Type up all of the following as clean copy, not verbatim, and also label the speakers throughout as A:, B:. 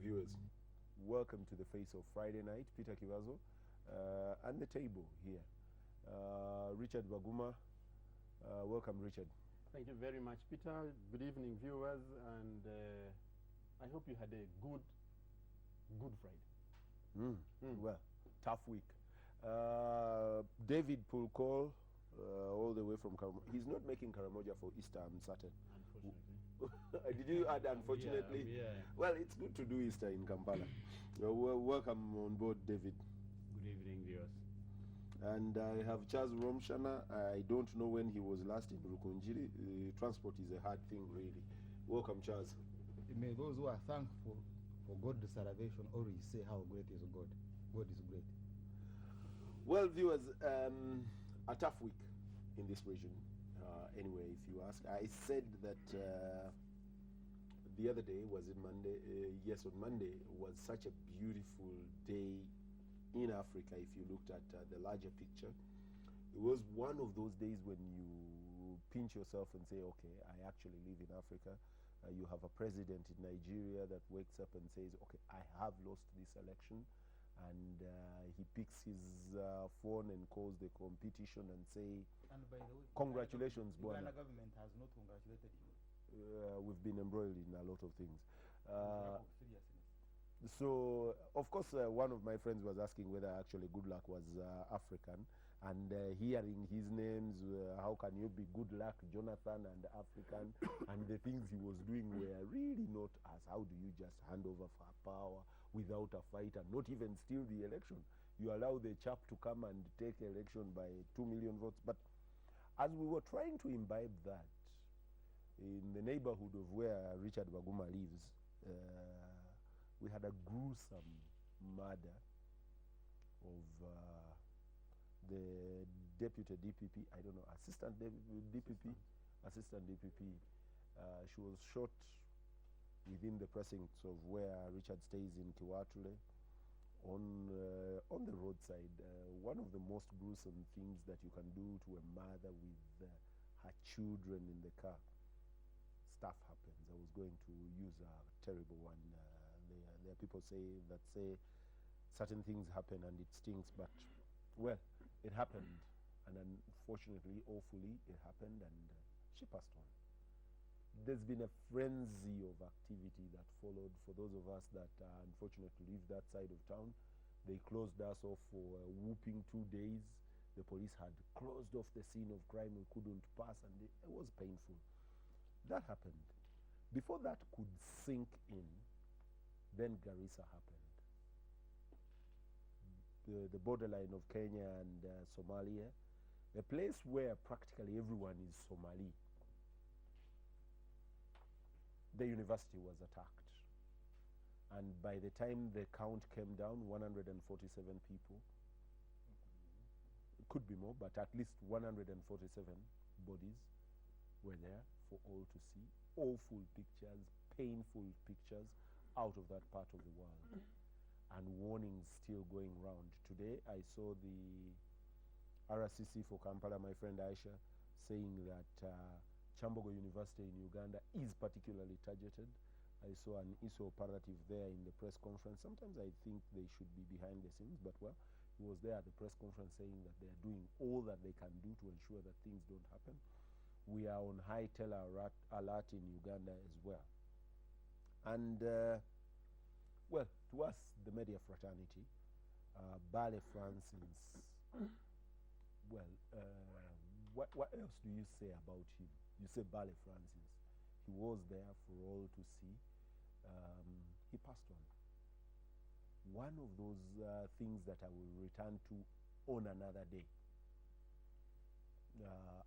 A: viewers, welcome to the Face of Friday Night. Peter Kibazo and the table here. Richard Baguma, welcome Richard.
B: Thank you very much, Peter. Good evening, viewers, and I hope you had a good Friday.
A: Well, tough week. David Pulkol, all the way from Karamoja. He's not making Karamoja for Easter, I'm certain.
B: Unfortunately.
A: Did you add unfortunately?
B: Yeah.
A: Well, it's good to do Easter in Kampala. Welcome on board, David.
B: Good evening, viewers.
A: And I have Charles Romshana. I don't know when he was last in Rukunjiri. Transport is a hard thing, really. Welcome, Charles.
C: May those who are thankful for God's salvation always say how great is God. God is great.
A: Well, viewers, a tough week in this region. Anyway, if you ask, I said that the other day, was it Monday? Yes, on Monday was such a beautiful day in Africa. If you looked at the larger picture, it was one of those days when you pinch yourself and say, okay, I actually live in Africa. You have a president in Nigeria that wakes up and says, okay, I have lost this election. And he picks his phone and calls the competition and say,
C: And by the way,
A: congratulations,
C: the
A: Bwana.
C: government has not congratulated you.
A: We've been embroiled in a lot of things.
C: Lack of seriousness.
A: So, of course, one of my friends was asking whether actually Good Luck was African. And hearing his names, how can you be Good Luck, Jonathan, and African? And the things he was doing were really not as, how do you just hand over for power without a fight and not even steal the election? You allow the chap to come and take election by 2 million votes. But as we were trying to imbibe that, in the neighborhood of where Richard Baguma lives, we had a gruesome murder of the deputy DPP, I don't know, assistant DPP. She was shot within the precincts of where Richard stays in Kiwatule on the roadside. One of the most gruesome things that you can do to a mother with her children in the car. Stuff happens. I was going to use a terrible one. There are people say certain things happen and it stinks, but well, it happened, and unfortunately, awfully, it happened, and she passed on. There's been a frenzy of activity that followed. For those of us that unfortunately live that side of town, they closed us off for a whooping 2 days. The police had closed off the scene of crime. We couldn't pass, and it was painful. That happened. Before that could sink in, then Garissa happened. The borderline of Kenya and Somalia, a place where practically everyone is Somali. The university was attacked. And by the time the count came down, 147 people. It could be more, but at least 147 bodies were there for all to see. Awful pictures, painful pictures out of that part of the world. And warnings still going round. Today I saw the RCC for Kampala, my friend Aisha, saying that Chambogo University in Uganda is particularly targeted. I saw an issue operative there in the press conference. Sometimes I think they should be behind the scenes, but well, he was there at the press conference saying that they are doing all that they can do to ensure that things don't happen. We are on high alert in Uganda as well. And well, to us, the media fraternity, Bale Francis, well, what else do you say about him? You say Bale Francis. He was there for all to see. He passed on. One of those things that I will return to on another day.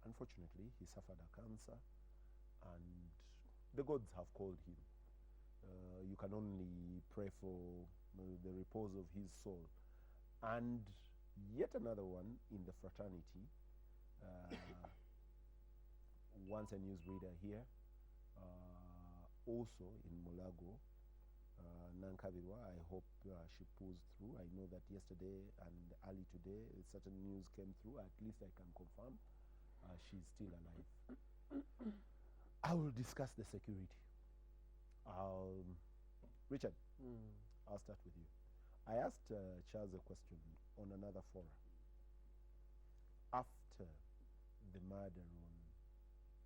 A: Unfortunately, he suffered a cancer, and the gods have called him. You can only pray for the repose of his soul. And yet another one in the fraternity, once a newsreader here, also in Mulago, Nankabirwa. I hope she pulls through. I know that yesterday and early today certain news came through. At least I can confirm she's still alive. I will discuss the security. Richard,
B: Mm.
A: I'll start with you. I asked Charles a question on another forum. After the murder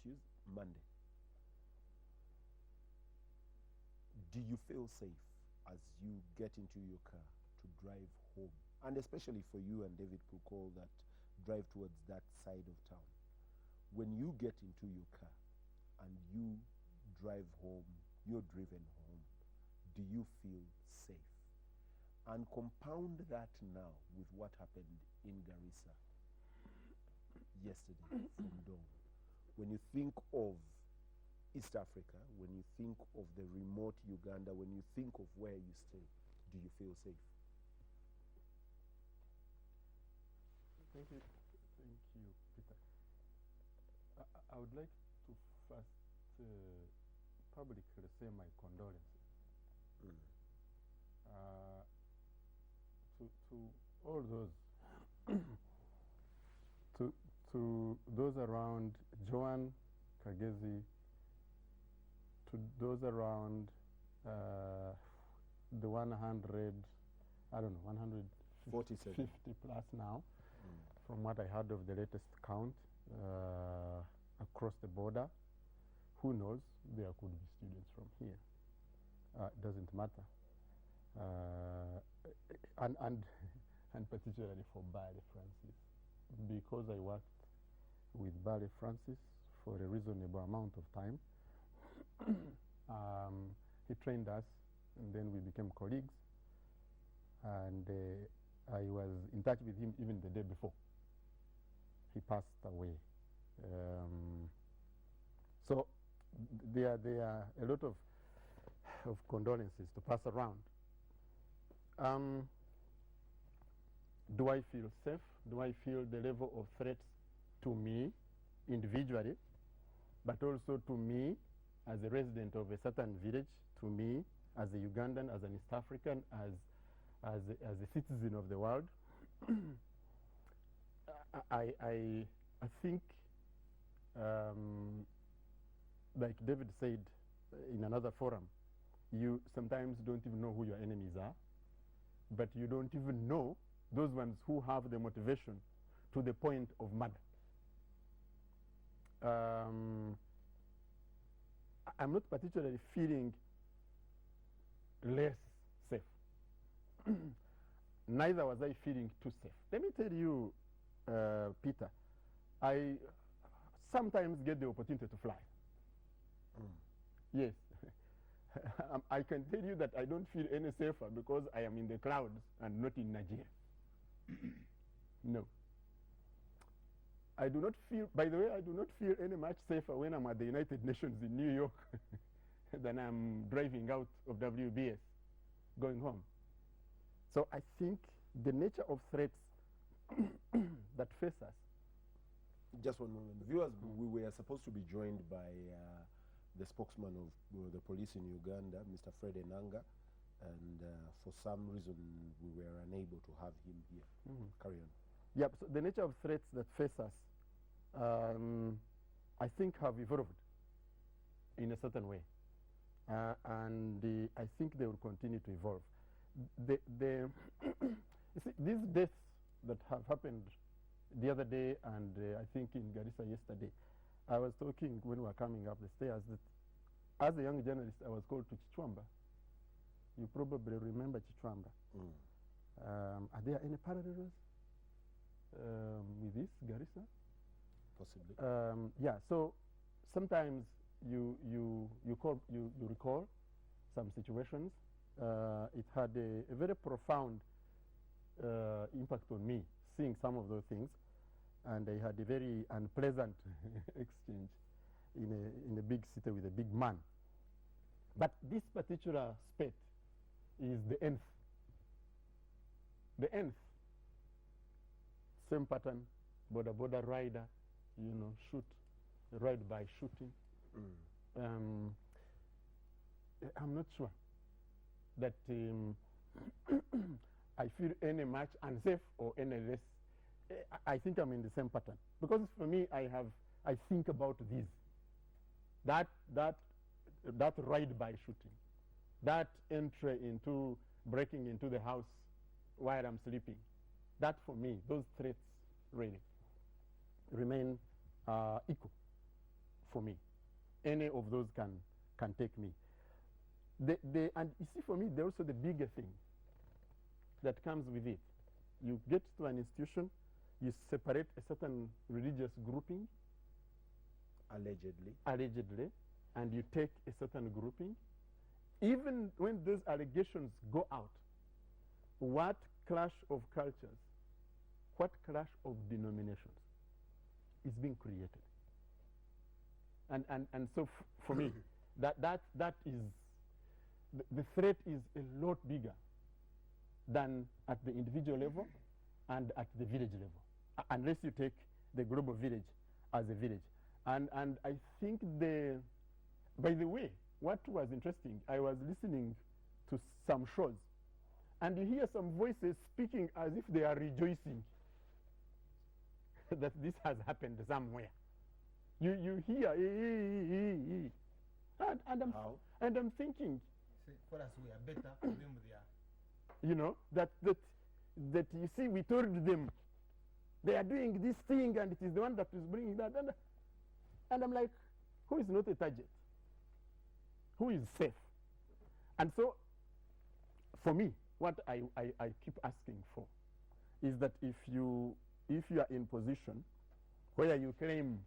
A: on Monday, do you feel safe as you get into your car to drive home? And especially for you and David Pukol that drive towards that side of town. When you get into your car and you drive home, you're driven home, do you feel safe? And compound that now with what happened in Garissa yesterday from dawn. When you think of East Africa, when you think of the remote Uganda, when you think of where you stay, do you feel safe?
B: Thank you, Peter. I would like to first publicly say my condolences to all those to those around Joan Kagezi, to those around the 100, I don't know, 150 plus now, from what I heard of the latest count across the border. Who knows? There could be students from here. It doesn't matter. And particularly for Barry Francis, because I worked with Barry Francis for a reasonable amount of time. He trained us, and then we became colleagues. And I was in touch with him even the day before he passed away. So there are a lot of condolences to pass around. Do I feel safe? Do I feel the level of threats to me individually, but also to me as a resident of a certain village, to me as a Ugandan, as an East African, as a citizen of the world? I think, like David said in another forum, you sometimes don't even know who your enemies are, but you don't even know those ones who have the motivation to the point of murder. I'm not particularly feeling less safe. Neither was I feeling too safe. Let me tell you, Peter, I sometimes get the opportunity to fly. Yes. I can tell you that I don't feel any safer because I am in the clouds and not in Nigeria. No. I do not feel, by the way, I do not feel any much safer when I'm at the United Nations in New York than I'm driving out of WBS going home. So I think the nature of threats that face us.
A: Just one moment. Viewers, we were supposed to be joined by the spokesman of the police in Uganda, Mr. Fred Enanga, and for some reason we were unable to have him here. Carry on.
B: Yep, so the nature of threats that face us, I think have evolved in a certain way. And I think they will continue to evolve. You see, these deaths that have happened the other day and I think in Garissa yesterday, I was talking when we were coming up the stairs that as a young journalist I was called to Chichwamba. You probably remember Chichwamba. Are there any parallels with this, Garissa?
A: Possibly.
B: Yeah, so sometimes you recall some situations. It had a very profound impact on me, seeing some of those things, and I had a very unpleasant exchange in a big city with a big man. But this particular spate is the nth. The nth. Same pattern, border rider, shoot, ride by shooting. I'm not sure that I feel any much unsafe or any less. I think I'm in the same pattern, because for me, I think about this, that ride by shooting, that entry into breaking into the house while I'm sleeping, that for me, those threats really remain equal for me. Any of those can take me. And you see, for me, there's also the bigger thing that comes with it. You get to an institution, you separate a certain religious grouping, allegedly, and you take a certain grouping. Even when those allegations go out, what clash of cultures, what clash of denominations is being created? And so for me, that is, the threat is a lot bigger than at the individual level and at the village level, unless you take the global village as a village. And I think by the way, what was interesting, I was listening to some shows, and you hear some voices speaking as if they are rejoicing that this has happened somewhere. You hear, and I'm thinking,
C: for us, we are better, for them they are.
B: You know, that you see, we told them they are doing this thing, and it is the one that is bringing that. And I'm like, who is not a target? Who is safe? And so, for me, what I keep asking for is that if you are in position where you claim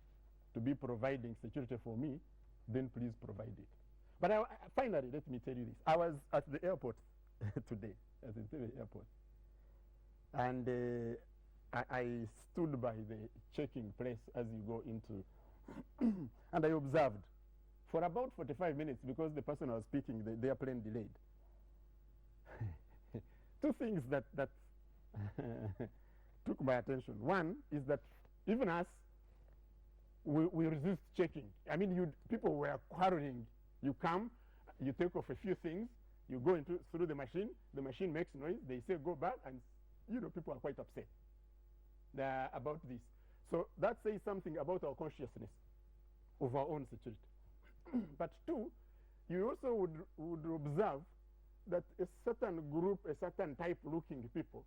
B: to be providing security for me, then please provide it. But finally, let me tell you this. I was at the airport today, at the airport, and I stood by the checking place as you go into, and I observed for about 45 minutes, because the person I was speaking, the airplane delayed. Two things that took my attention. One is that even us, we resist checking. I mean, people were quarreling. You come, you take off a few things, you go through the machine makes noise, they say go back, and people are quite upset about this. So that says something about our consciousness of our own security. But two, you also would observe that a certain group, a certain type looking people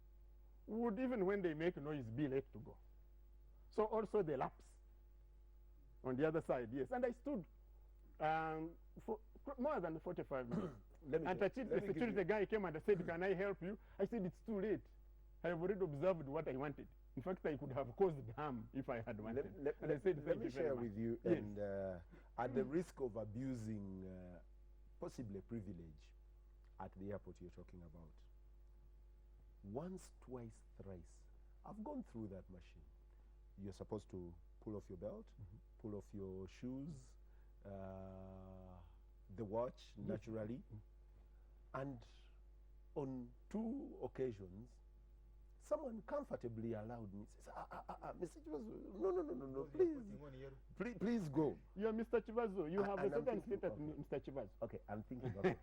B: would, even when they make noise, be late to go. So also the lapse on the other side, yes. And I stood for more than 45 minutes. And the security guy came and said, can I help you? I said, it's too late. I have already observed what I wanted. In fact, I could have caused harm if I had wanted. And I said,
A: let me share with you,
B: yes.
A: And at the risk of abusing possibly privilege at the airport you're talking about, once, twice, thrice, I've gone through that machine. You're supposed to pull off your belt, pull off your shoes, the watch, naturally. And on 2 occasions, someone comfortably allowed me, says, Mr. Kibazo, no, please go.
B: You're Mr. Kibazo. You have a certain status, Mr. Kibazo.
A: Okay, I'm thinking, okay.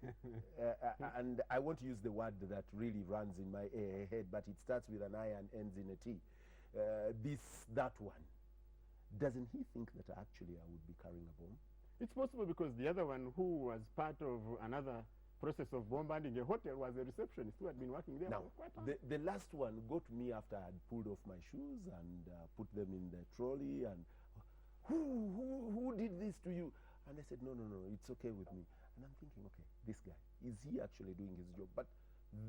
A: And I won't use the word that really runs in my head, but it starts with an I and ends in a T. That one. Doesn't he think that actually I would be carrying a bomb?
B: It's possible, because the other one, who was part of another process of bombarding a hotel, was a receptionist who had been working there
A: now,
B: for quite a while.
A: The last one got me after I had pulled off my shoes and put them in the trolley, and who did this to you? And I said, no, it's okay with me. And I'm thinking, okay, this guy, is he actually doing his job? But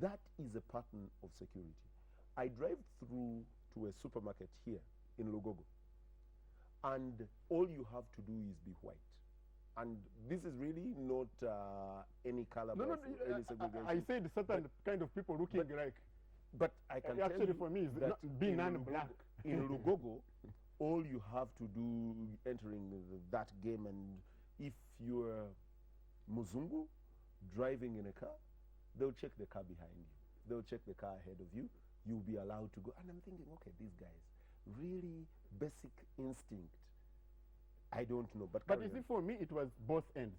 A: that is a pattern of security. I drive through to a supermarket here in Lugogo, and all you have to do is be white. And this is really not any color.
B: No,
A: any segregation.
B: I said certain kind of people looking like.
A: But I can
B: actually,
A: tell you
B: for me, is
A: that
B: not being non-black.
A: In Lugogo, all you have to do entering that game, and if you're Muzungu driving in a car, they'll check the car behind you. They'll check the car ahead of you. You'll be allowed to go. And I'm thinking, okay, these guys, really basic instinct. I don't know, but
B: you see, for me, it was both ends.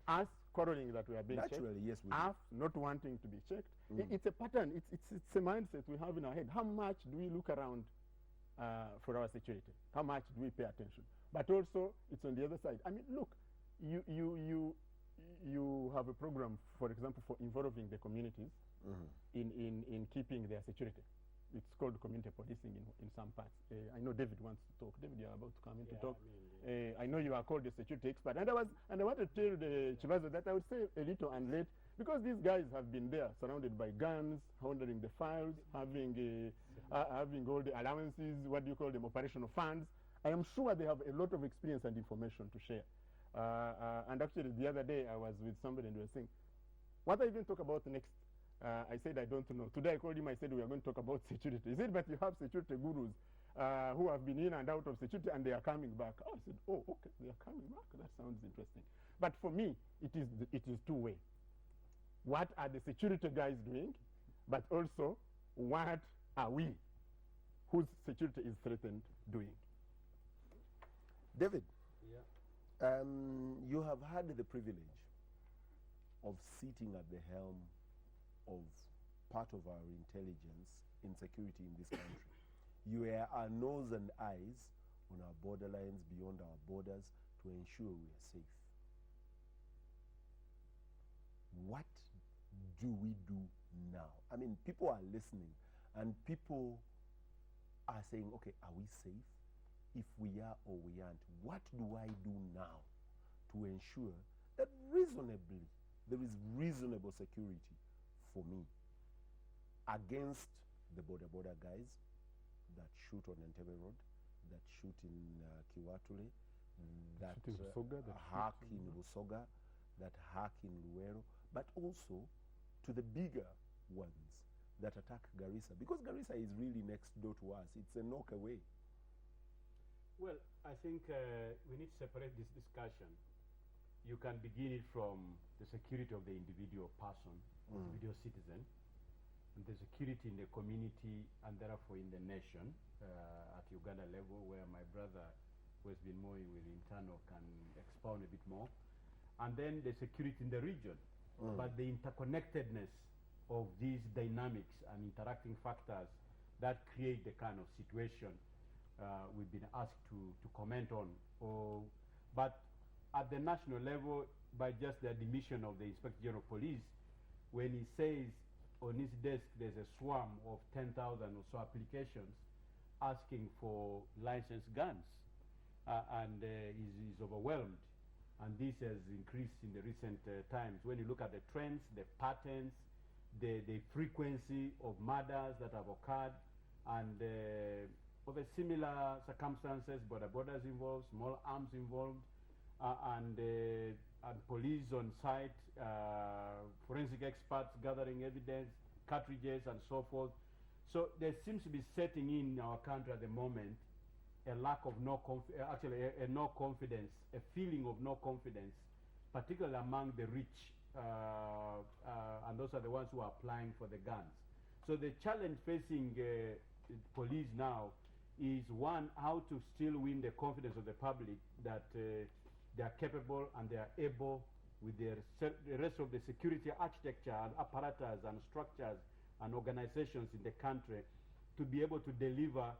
B: Us quarreling that we are being
A: naturally,
B: checked.
A: Yes,
B: us not wanting to be checked. It's a pattern. It's a mindset we have in our head. How much do we look around for our security? How much do we pay attention? But also, it's on the other side. I mean, look, you have a program, for example, for involving the communities in keeping their security. It's called community policing in some parts. I know David wants to talk. David, you are about to come in to talk. I know you are called a security expert, and I want to tell the Kibazo that I would say a little and late, because these guys have been there, surrounded by guns, handling the files, having all the allowances, what do you call them, operational funds. I am sure they have a lot of experience and information to share. And actually, the other day I was with somebody and they were saying, what are you going to talk about next? I said, I don't know. Today I called him, I said, we are going to talk about security. He said, but you have security gurus who have been in and out of security and they are coming back. Oh, I said, oh, okay, they are coming back. That sounds interesting. But for me, it is two-way. What are the security guys doing? But also, what are we, whose security is threatened, doing?
A: David,
D: Yeah.
A: you have had the privilege of sitting at the helm of part of our intelligence in security in this country. You are our nose and eyes on our borderlines, beyond our borders, to ensure we are safe. What do we do now? I mean, people are listening, and people are saying, okay, are we safe? If we are or we aren't, what do I do now to ensure that reasonably there is reasonable security for me against the border guys that shoot on Entebbe Road, that shoot in Kiwatule, that hack in Busoga, that hack in Luero, but also to the bigger ones that attack Garissa, because Garissa is really next door to us. It's a knock away.
D: Well, I think we need to separate this discussion. You can begin it from the security of the individual person, individual citizen, and the security in the community, and therefore in the nation at Uganda level, where my brother, who has been more with internal, can expound a bit more. And then the security in the region. But the interconnectedness of these dynamics and interacting factors that create the kind of situation we've been asked to comment on. But at the national level, by just the admission of the Inspector General of Police, when he says on his desk there's a swarm of 10,000 or so applications asking for licensed guns, and he's overwhelmed. And this has increased in the recent times. When you look at the trends, the patterns, the frequency of murders that have occurred, and of a similar circumstances, borders involved, small arms involved, and police on site, forensic experts gathering evidence, cartridges, and so forth. So there seems to be setting in our country at the moment a lack of no confidence, a feeling of no confidence, particularly among the rich, and those are the ones who are applying for the guns. So the challenge facing police now is, one, how to still win the confidence of the public that they are capable and they are able, with the rest of the security architecture and apparatus and structures and organizations in the country, to be able to deliver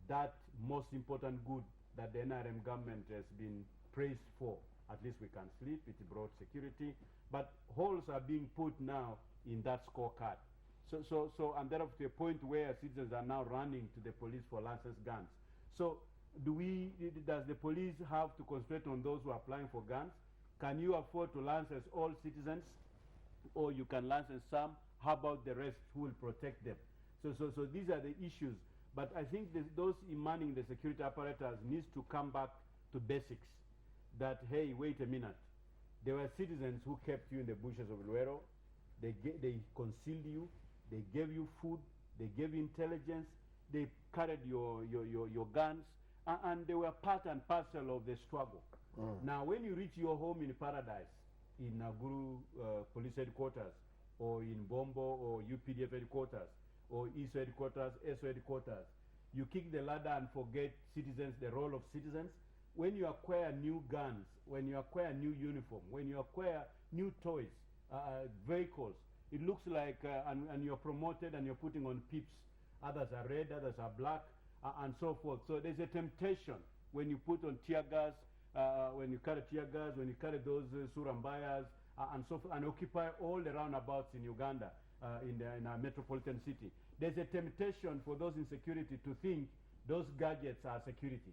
D: that most important good that the NRM government has been praised for. At least we can sleep, it brought security, but holes are being put now in that scorecard. So and therefore to a point where citizens are now running to the police for licensed guns. So does the police have to concentrate on those who are applying for guns? Can you afford to license all citizens, or you can license some? How about the rest? Who will protect them? So these are the issues. But I think those manning the security apparatus needs to come back to basics. That, hey, wait a minute. There were citizens who kept you in the bushes of Luero. They concealed you. They gave you food. They gave you intelligence. They carried your guns. And they were part and parcel of the struggle. Now, when you reach your home in paradise, in Naguru police headquarters, or in Bombo or UPDF headquarters, or East headquarters, SO headquarters, you kick the ladder and forget citizens, the role of citizens. When you acquire new guns, when you acquire new uniform, when you acquire new toys, vehicles, it looks like, and you're promoted and you're putting on pips. Others are red, others are black, and so forth. So there's a temptation when you put on tear gas, when you carry tear gas, when you carry those surambayas, and and occupy all the roundabouts in Uganda, in a metropolitan city. There's a temptation for those in security to think those gadgets are security,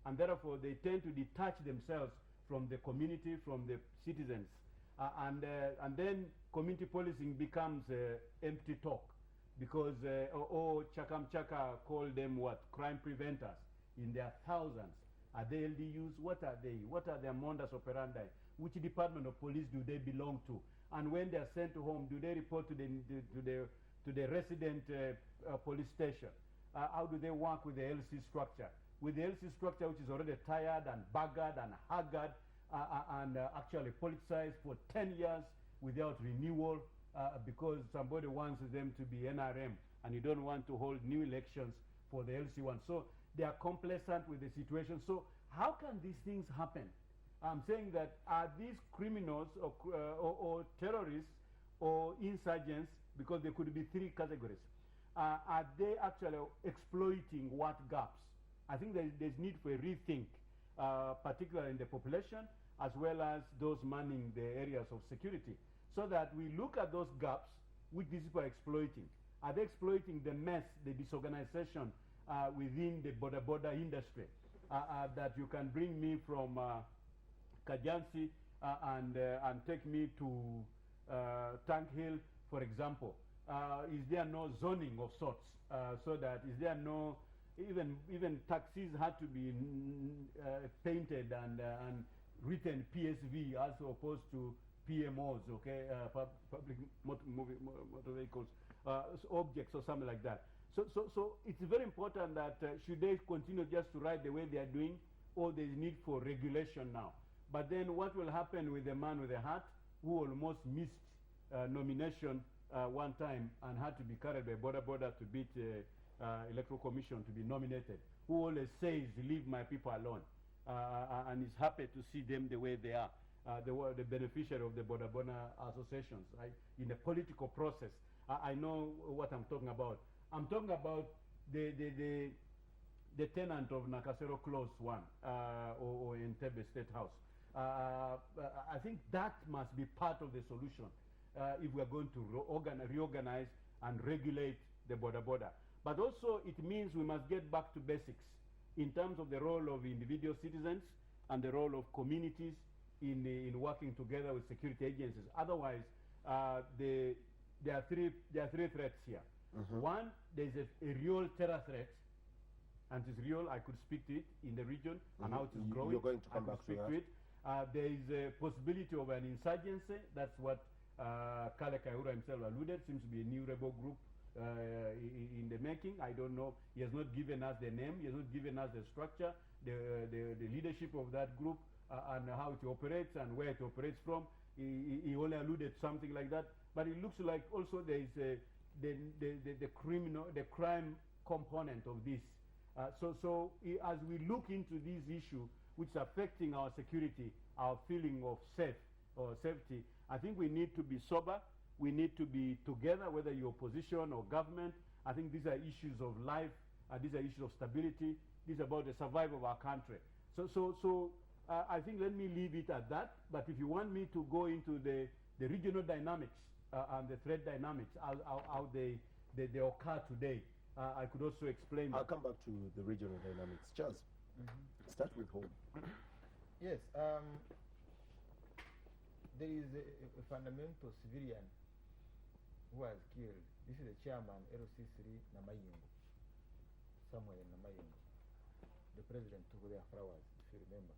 D: and therefore they tend to detach themselves from the community, from the citizens, and then community policing becomes empty talk, because Chakam Chaka call them what? Crime preventers in their thousands. Are they LDUs? What are they? What are their modus operandi? Which department of police do they belong to? And when they are sent to home, do they report to the resident police station? How do they work with the LC structure? With the LC structure, which is already tired and buggered and haggard and actually politicized for 10 years without renewal, because somebody wants them to be NRM and you don't want to hold new elections for the LC one. So they are complacent with the situation. So how can these things happen? I'm saying that are these criminals or terrorists or insurgents, because there could be three categories, are they actually exploiting what gaps? I think there's need for a rethink, particularly in the population, as well as those manning the areas of security, so that we look at those gaps which these people are exploiting. Are they exploiting the mess, the disorganization within the border industry? That you can bring me from Kajansi and take me to Tank Hill, for example. Is there no zoning of sorts? So that is there no, even taxis had to be painted and written PSV as opposed to PMOs, okay, public motor vehicles, objects or something like that. So it's very important that should they continue just to ride the way they are doing, or there's need for regulation now. But then what will happen with the man with the hat who almost missed nomination one time and had to be carried by border to beat electoral commission to be nominated, who always says, leave my people alone, and is happy to see them the way they are, the beneficiary of the border associations, right? In the political process. I know what I'm talking about. I'm talking about the tenant of Nakasero Close 1 or in Tebe State House. I think that must be part of the solution if we are going to reorganize and regulate the border. But also it means we must get back to basics in terms of the role of individual citizens and the role of communities in working together with security agencies. Otherwise, there are three threats here. One, there's a real terror threat, and it's real. I could speak to it in the region and how it is growing.
A: You're going to come back to that.
D: There is a possibility of an insurgency. That's what Kale Kaihura himself alluded. Seems to be a new rebel group in the making. I don't know. He has not given us the name. He has not given us the structure, the leadership of that group, and how it operates and where it operates from. He only alluded something like that. But it looks like also there is the crime component of this. So as we look into this issue, which is affecting our security, our feeling of safety, I think we need to be sober. We need to be together, whether you're opposition or government. I think these are issues of life. These are issues of stability. These are about the survival of our country. So I think let me leave it at that. But if you want me to go into the regional dynamics and the threat dynamics, how they occur today, I could also explain.
A: I'll come back to the regional dynamics. Charles, start with home.
C: Yes, there is a fundamental civilian who was killed. This is the chairman, LC3 Namayingo, somewhere in Namayingo. The president took their flowers, if you remember.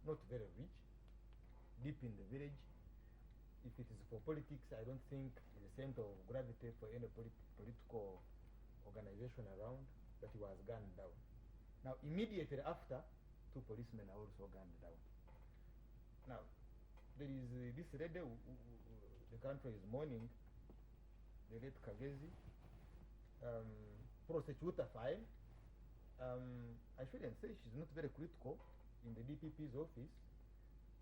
C: Not very rich, deep in the village. If it is for politics, I don't think it's a center of gravity for any political organization around, but he was gunned down. Now, immediately after, 2 policemen are also gunned down. Now, there is this lady, the country is mourning, the late Kagezi, prosecutor file. I shouldn't say she's not very critical in the DPP's office,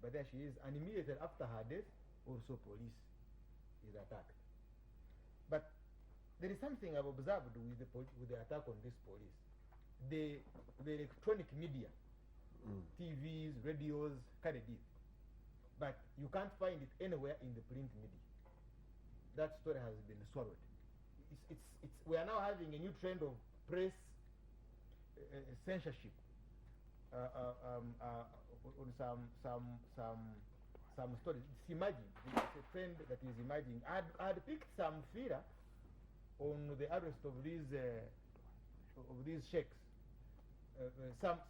C: but there she is, and immediately after her death, also police is attacked. But there is something I've observed with the attack on this police. The electronic media, TVs, radios, kind of did. but you can't find it anywhere in the print media. That story has been swallowed. We are now having a new trend of press censorship on some stories. It's emerging. It's a trend that is emerging. I'd picked some fear on the arrest of these sheikhs. Some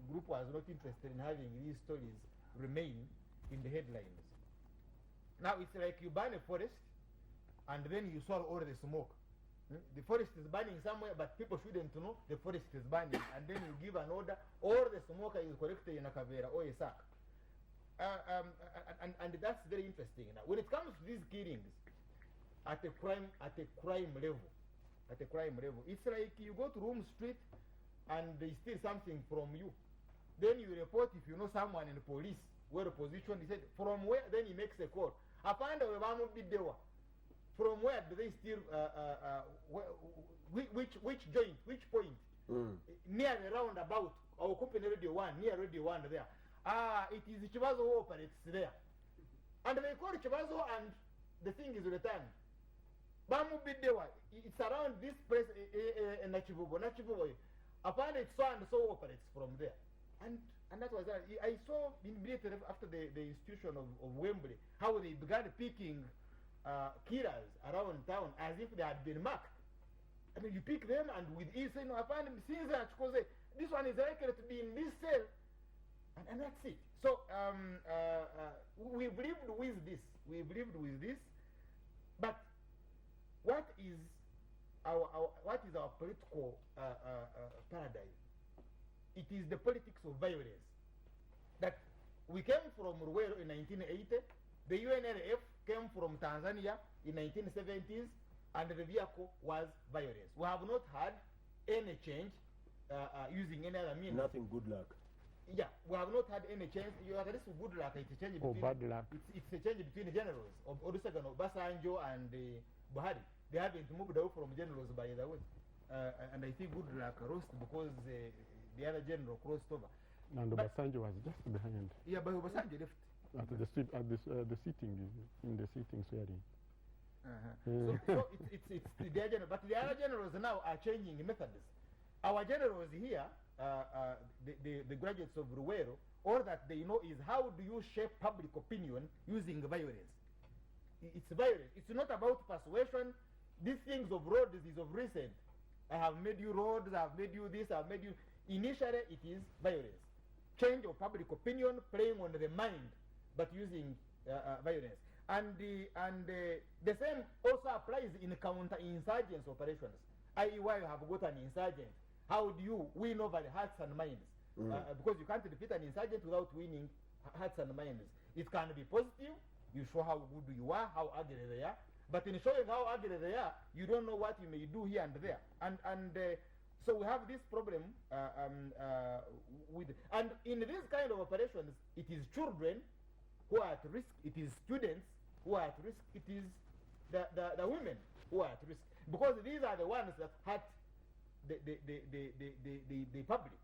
C: group was not interested in having these stories remain in the headlines. Now it's like you burn a forest and then you swallow all the smoke. The forest is burning somewhere, but people shouldn't know the forest is burning. And then you give an order, all the smoke is collected in a kavera or a sack. And that's very interesting. Now, when it comes to these killings, at a crime level, it's like you go to Room Street and they steal something from you. Then you report if you know someone in the police, well positioned. He said, from where? Then he makes a call. I find out from where do they steal? Which joint? Which point? Near the roundabout. Our company Radio 1, near Radio 1 there. It is Kibazo who operates there. And they call Kibazo and the thing is returned. Bamu Bidewa, it's around this place in Nachivubo. Apparently it's so and so operates from there. And that was that. I saw immediately after the institution of Wembley how they began picking killers around town as if they had been marked. I mean, you pick them and with ease, you know, apparently since this one is likely to be in this cell, and that's it. So we've lived with this. But what is our political paradigm? It is the politics of violence. That we came from Ruwero in 1980, the UNLF came from Tanzania in 1970s, and the vehicle was violence. We have not had any change using any other means.
A: Nothing, good luck.
C: Yeah, we have not had any change. You have this good luck. It's a change between
B: bad luck.
C: It's a change between the generals of Olusegun Obasanjo and Buhari. They haven't moved away from generals, by the way. And I think good luck lost because the other general crossed over.
B: And Obasanjo was just behind.
C: Yeah, but Obasanjo left.
B: At the sitting, in the sitting hearing.
C: So it's the other general, but the other generals now are changing methods. Our generals here, the graduates of Ruwero, all that they know is how do you shape public opinion using violence. It's violence. It's not about persuasion. These things of roads is of recent. I have made you roads, I have made you this, I have made you. Initially, it is violence. Change of public opinion, playing on the mind, but using violence. And the same also applies in counter-insurgents operations. I.e., why you have got an insurgent. How do you win over the hearts and minds? Because you can't defeat an insurgent without winning hearts and minds. It can be positive. You show how good you are, how ugly they are. But in showing how ugly they are, you don't know what you may do here and there. So we have this problem and in these kind of operations, it is children who are at risk, it is students who are at risk, it is the women who are at risk. Because these are the ones that hurt the public.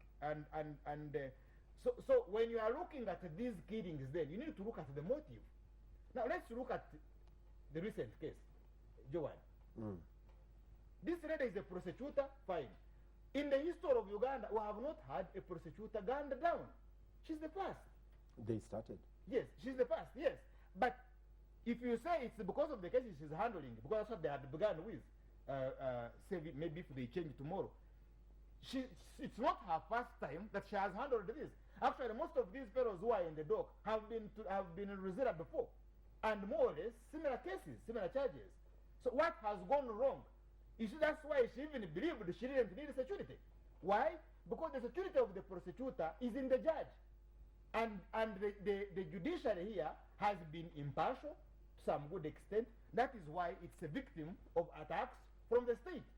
C: So when you are looking at these killings, then you need to look at the motive. Now let's look at the recent case, Joanne. This lady is a prosecutor, fine. In the history of Uganda, we have not had a prosecutor gunned down. She's the first.
A: They started.
C: Yes, she's the first, yes. But if you say it's because of the cases she's handling, because that's what they had begun with, say maybe if they change tomorrow, it's not her first time that she has handled this. Actually, most of these fellows who are in the dock have been in Ruzira before. And more or less, similar cases, similar charges. So what has gone wrong? You see, that's why she even believed she didn't need security. Why? Because the security of the prosecutor is in the judge. And the judiciary here has been impartial to some good extent. That is why it's a victim of attacks from the state.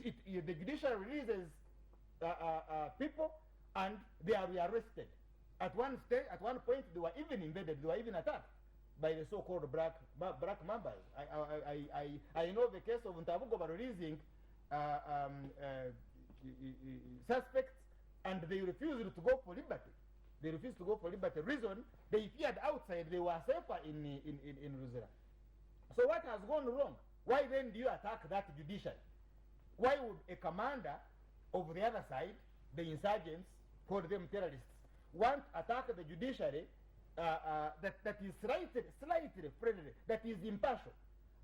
C: The judiciary releases people and they are rearrested. At one point, they were even invaded, they were even attacked by the so-called black mambas. I know the case of Ntabugoba releasing suspects, and they refused to go for liberty. They refused to go for liberty. Reason, they feared outside, they were safer in Luzira. So what has gone wrong? Why then do you attack that judiciary? Why would a commander of the other side, the insurgents, call them terrorists, want to attack the judiciary that is slightly friendly, that is impartial,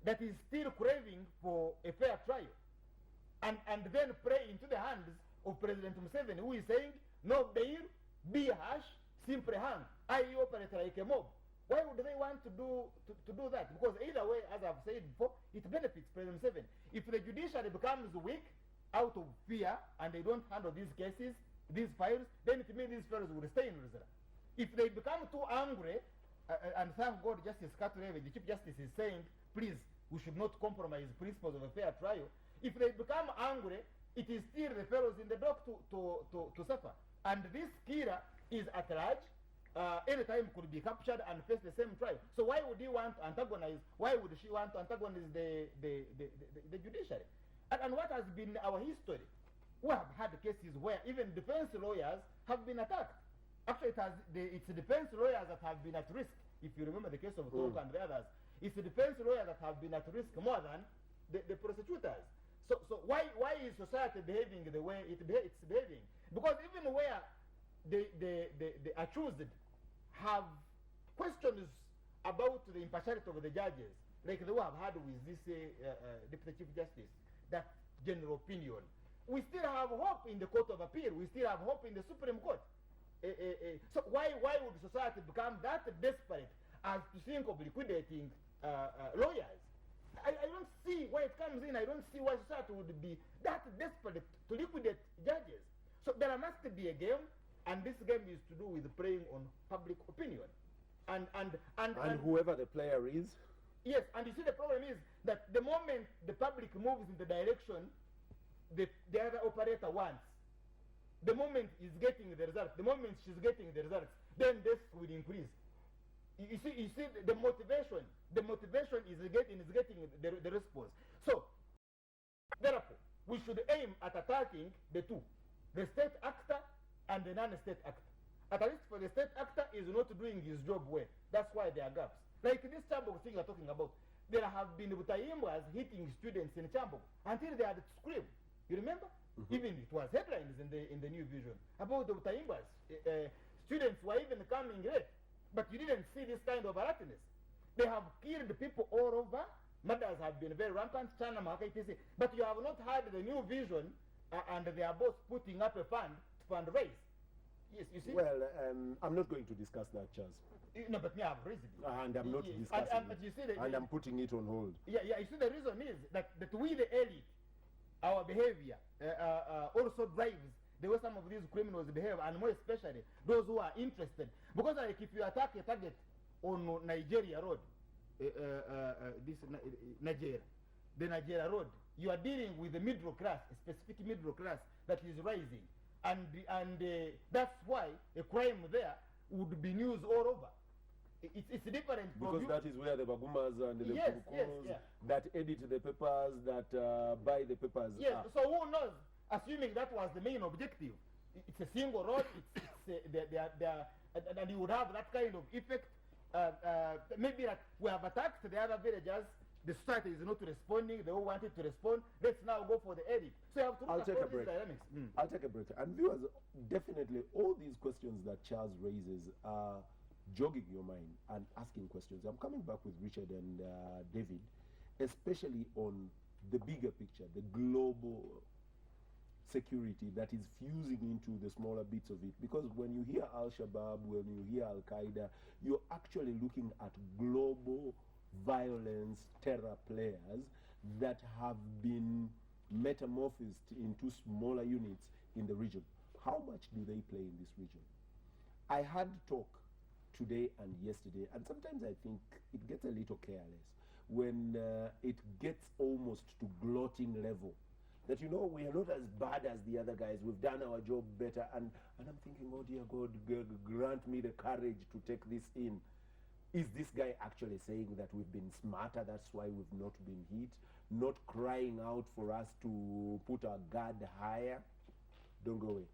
C: that is still craving for a fair trial, and then play into the hands of President Museveni, who is saying, no bail, be harsh, simply hang, i.e. operate like a mob. Why would they want to do that? Because either way, as I've said before, it benefits President Museveni. If the judiciary becomes weak out of fear and they don't handle these cases, these files, then it means these files will stay in Rizra. If they become too angry, and thank God Justice Katureve, the Chief Justice, is saying, please, we should not compromise principles of a fair trial. If they become angry, it is still the fellows in the dock to suffer. And this killer is at large, anytime could be captured and face the same trial. So why would he want to antagonize, why would she want to antagonize the judiciary? And what has been our history? We have had cases where even defense lawyers have been attacked. Actually, it's the defense lawyers that have been at risk. If you remember the case of Tonga and the others, it's the defense lawyers that have been at risk more than the prosecutors. So why is society behaving the way it's behaving? Because even where the accused have questions about the impartiality of the judges, like the one I've had with this Deputy Chief Justice, that general opinion, we still have hope in the Court of Appeal. We still have hope in the Supreme Court. So why would society become that desperate as to think of liquidating lawyers? I don't see why it comes in. I don't see why society would be that desperate to liquidate judges. So there must be a game, and this game is to do with playing on public opinion. And
A: whoever the player is?
C: Yes, and you see the problem is that the moment the public moves in the direction the other operator wants, the moment he's getting the results, the moment she's getting the results, then this will increase. You see the motivation is getting the response. So therefore, we should aim at attacking the two, the state actor and the non-state actor. At least for the state actor is not doing his job well. That's why there are gaps. Like this Chambok thing you're talking about, there have been Butaimbas hitting students in Chambok until they had to scream. You remember? Even it was headlines in the New Vision about the Butaimbas. Students were even coming late, but you didn't see this kind of alertness. They have killed people all over. Murders have been very rampant. But you have not had the New Vision and their boss putting up a fund to fundraise. Yes, you see.
A: Well, I'm not going to discuss that, Charles.
C: No, but me, I've raised it.
A: And I'm not discussing
C: but you see
A: and I'm putting it on hold.
C: Yeah. You see, the reason is that we, the elite, our behavior also drives the way some of these criminals behave, and more especially those who are interested. Because like if you attack a target on Nigeria Road, Nigeria, the Nigeria Road, you are dealing with the middle class, a specific middle class that is rising, and that's why a crime there would be news all over. It's different
A: because that is where the Bagumas and the
C: yes,
A: Pukos that edit the papers, that buy the papers.
C: Yes, so who knows? Assuming that was the main objective, it's a single road. And you would have that kind of effect. Maybe that we have attacked the other villagers. The society is not responding. They all wanted to respond. Let's now go for the edit. So you have to look at all these dynamics.
A: I'll take a break. And viewers, definitely all these questions that Charles raises are jogging your mind and asking questions. I'm coming back with Richard and David, especially on the bigger picture, the global security that is fusing into the smaller bits of it. Because when you hear Al-Shabaab, when you hear Al-Qaeda, you're actually looking at global violence, terror players that have been metamorphosed into smaller units in the region. How much do they play in this region? I had talk today and yesterday, and sometimes I think it gets a little careless when it gets almost to gloating level. That, you know, we are not as bad as the other guys. We've done our job better. And I'm thinking, oh dear God, grant me the courage to take this in. Is this guy actually saying that we've been smarter, that's why we've not been hit? Not crying out for us to put our guard higher? Don't go away.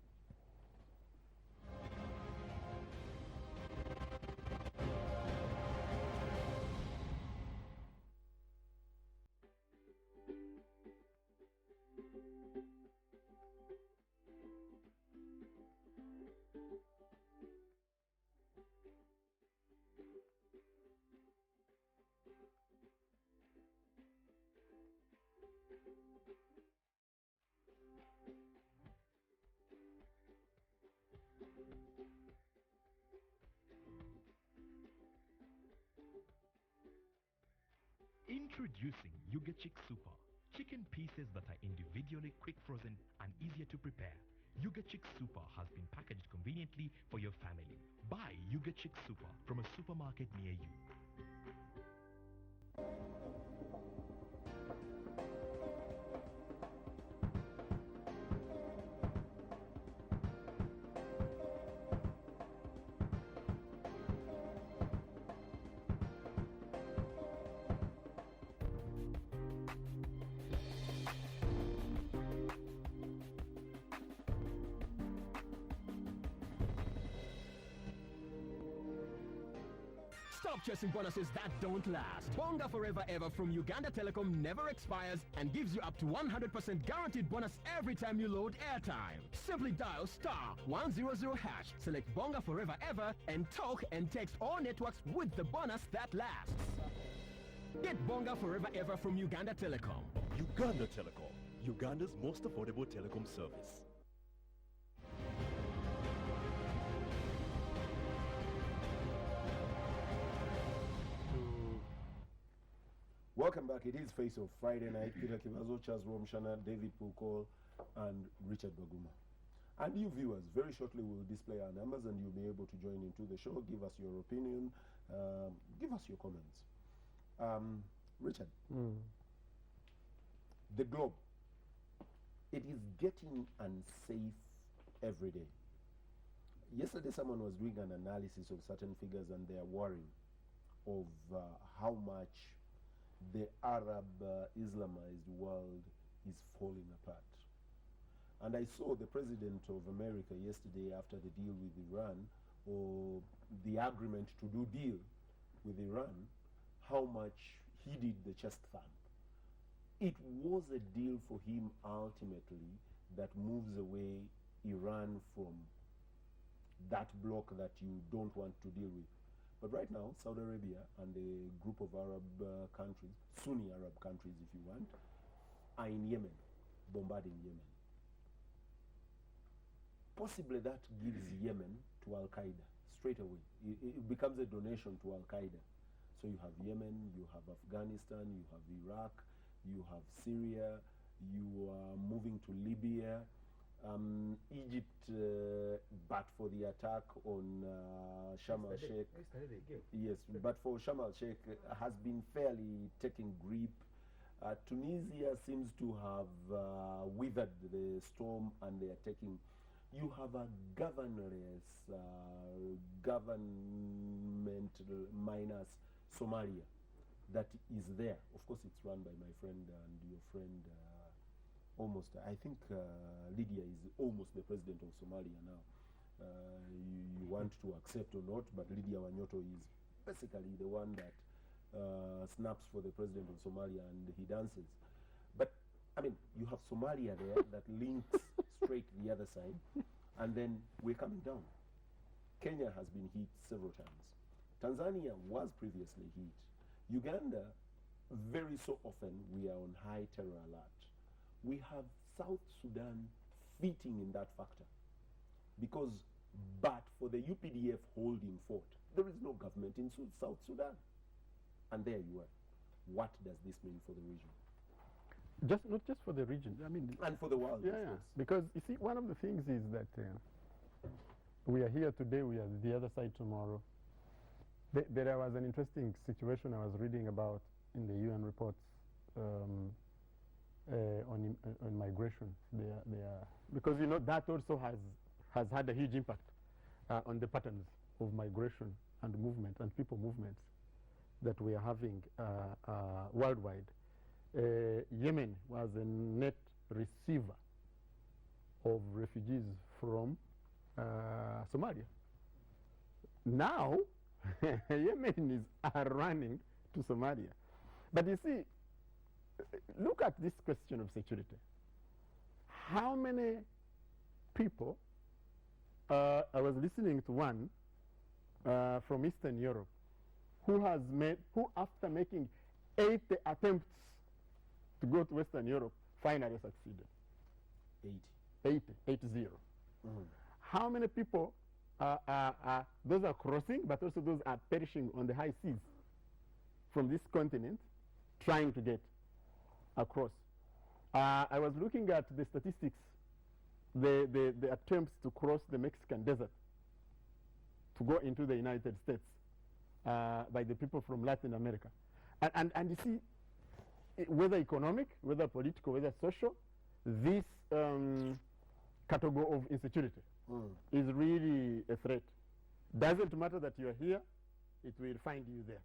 E: Introducing Yuga Chick Super. Chicken pieces that are individually quick frozen and easier to prepare. Yuga Chick Super has been packaged conveniently for your family. Buy Yuga Chick Super from a supermarket near you.
F: Stop chasing bonuses that don't last. Bonga Forever Ever from Uganda Telecom never expires and gives you up to 100% guaranteed bonus every time you load airtime. Simply dial *100#, select Bonga Forever Ever, and talk and text all networks with the bonus that lasts. Get Bonga Forever Ever from Uganda Telecom.
G: Uganda Telecom, Uganda's most affordable telecom service.
A: Welcome back. It is Face Off Friday night. Peter Kibazo, Charles Romshana, David Pukol, and Richard Baguma. And you viewers, very shortly we'll display our numbers and you'll be able to join into the show. Give us your opinion. Give us your comments. Richard, the globe, it is getting unsafe every day. Yesterday someone was doing an analysis of certain figures and they are worrying of how much the Arab Islamized world is falling apart. And I saw the President of America yesterday after the deal with Iran, or the agreement to do deal with Iran, how much he did the chest thump. It was a deal for him ultimately that moves away Iran from that bloc that you don't want to deal with. But right now, Saudi Arabia and a group of Arab countries, Sunni Arab countries if you want, are in Yemen, bombarding Yemen. Possibly that gives Yemen to Al-Qaeda straight away. It becomes a donation to Al-Qaeda. So you have Yemen, you have Afghanistan, you have Iraq, you have Syria, you are moving to Libya, Egypt, but for the attack on Sharm el-Sheikh. Yes, but for Sharm el-Sheikh has been fairly taking grip. Tunisia seems to have withered the storm and they are taking. You have a governorless, government minus Somalia that is there. Of course, it's run by my friend and your friend. Almost, I think Lydia is almost the president of Somalia now. You want to accept or not, but Lydia Wanyoto is basically the one that snaps for the president of Somalia and he dances. But, I mean, you have Somalia there that links straight the other side, and then we're coming down. Kenya has been hit several times. Tanzania was previously hit. Uganda, very so often, we are on high terror alert. We have South Sudan fitting in that factor because but for the UPDF holding fort, there is no government in South Sudan. And there you are. What does this mean for the region?
B: Not just for the region, I mean,
A: and for the world.
B: Yeah. Because you see, one of the things is that we are here today, we are the other side tomorrow. There was an interesting situation I was reading about in the UN reports on migration. Because you know that also has had a huge impact on the patterns of migration and movement and people movements that we are having worldwide. Yemen was a net receiver of refugees from Somalia. Now, Yemenis are running to Somalia. But you see, look at this question of security. How many people, I was listening to one from Eastern Europe, who after making 80 attempts to go to Western Europe finally succeeded.
A: 80.
B: 80. How many people, those are crossing, but also those are perishing on the high seas from this continent trying to get across? I was looking at the statistics, the attempts to cross the Mexican desert to go into the United States by the people from Latin America. And you see, whether economic, whether political, whether social, this category of insecurity is really a threat. Doesn't matter that you are here, it will find you there.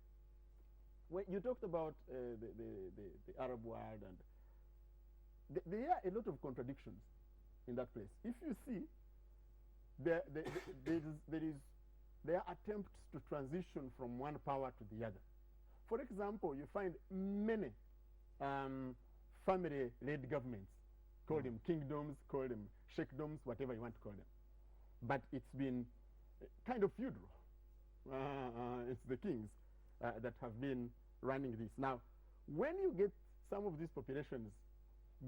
B: When you talked about the Arab world, and there are a lot of contradictions in that place. If you see, there are attempts to transition from one power to the other. For example, you find many family-led governments, call them kingdoms, call them sheikdoms, whatever you want to call them. But it's been kind of feudal. It's the kings that have been running this. Now, when you get some of these populations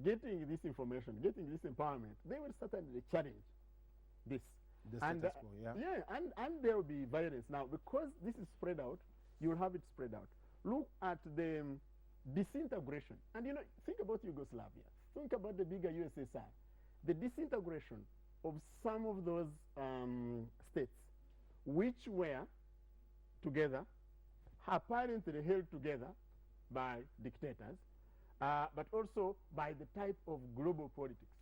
B: getting this information, getting this empowerment, they will certainly challenge this.
A: The status quo,
B: and there will be violence. Now, because this is spread out, you will have it spread out. Look at the disintegration. And you know, think about Yugoslavia. Think about the bigger USSR. The disintegration of some of those states which were together, apparently held together by dictators, but also by the type of global politics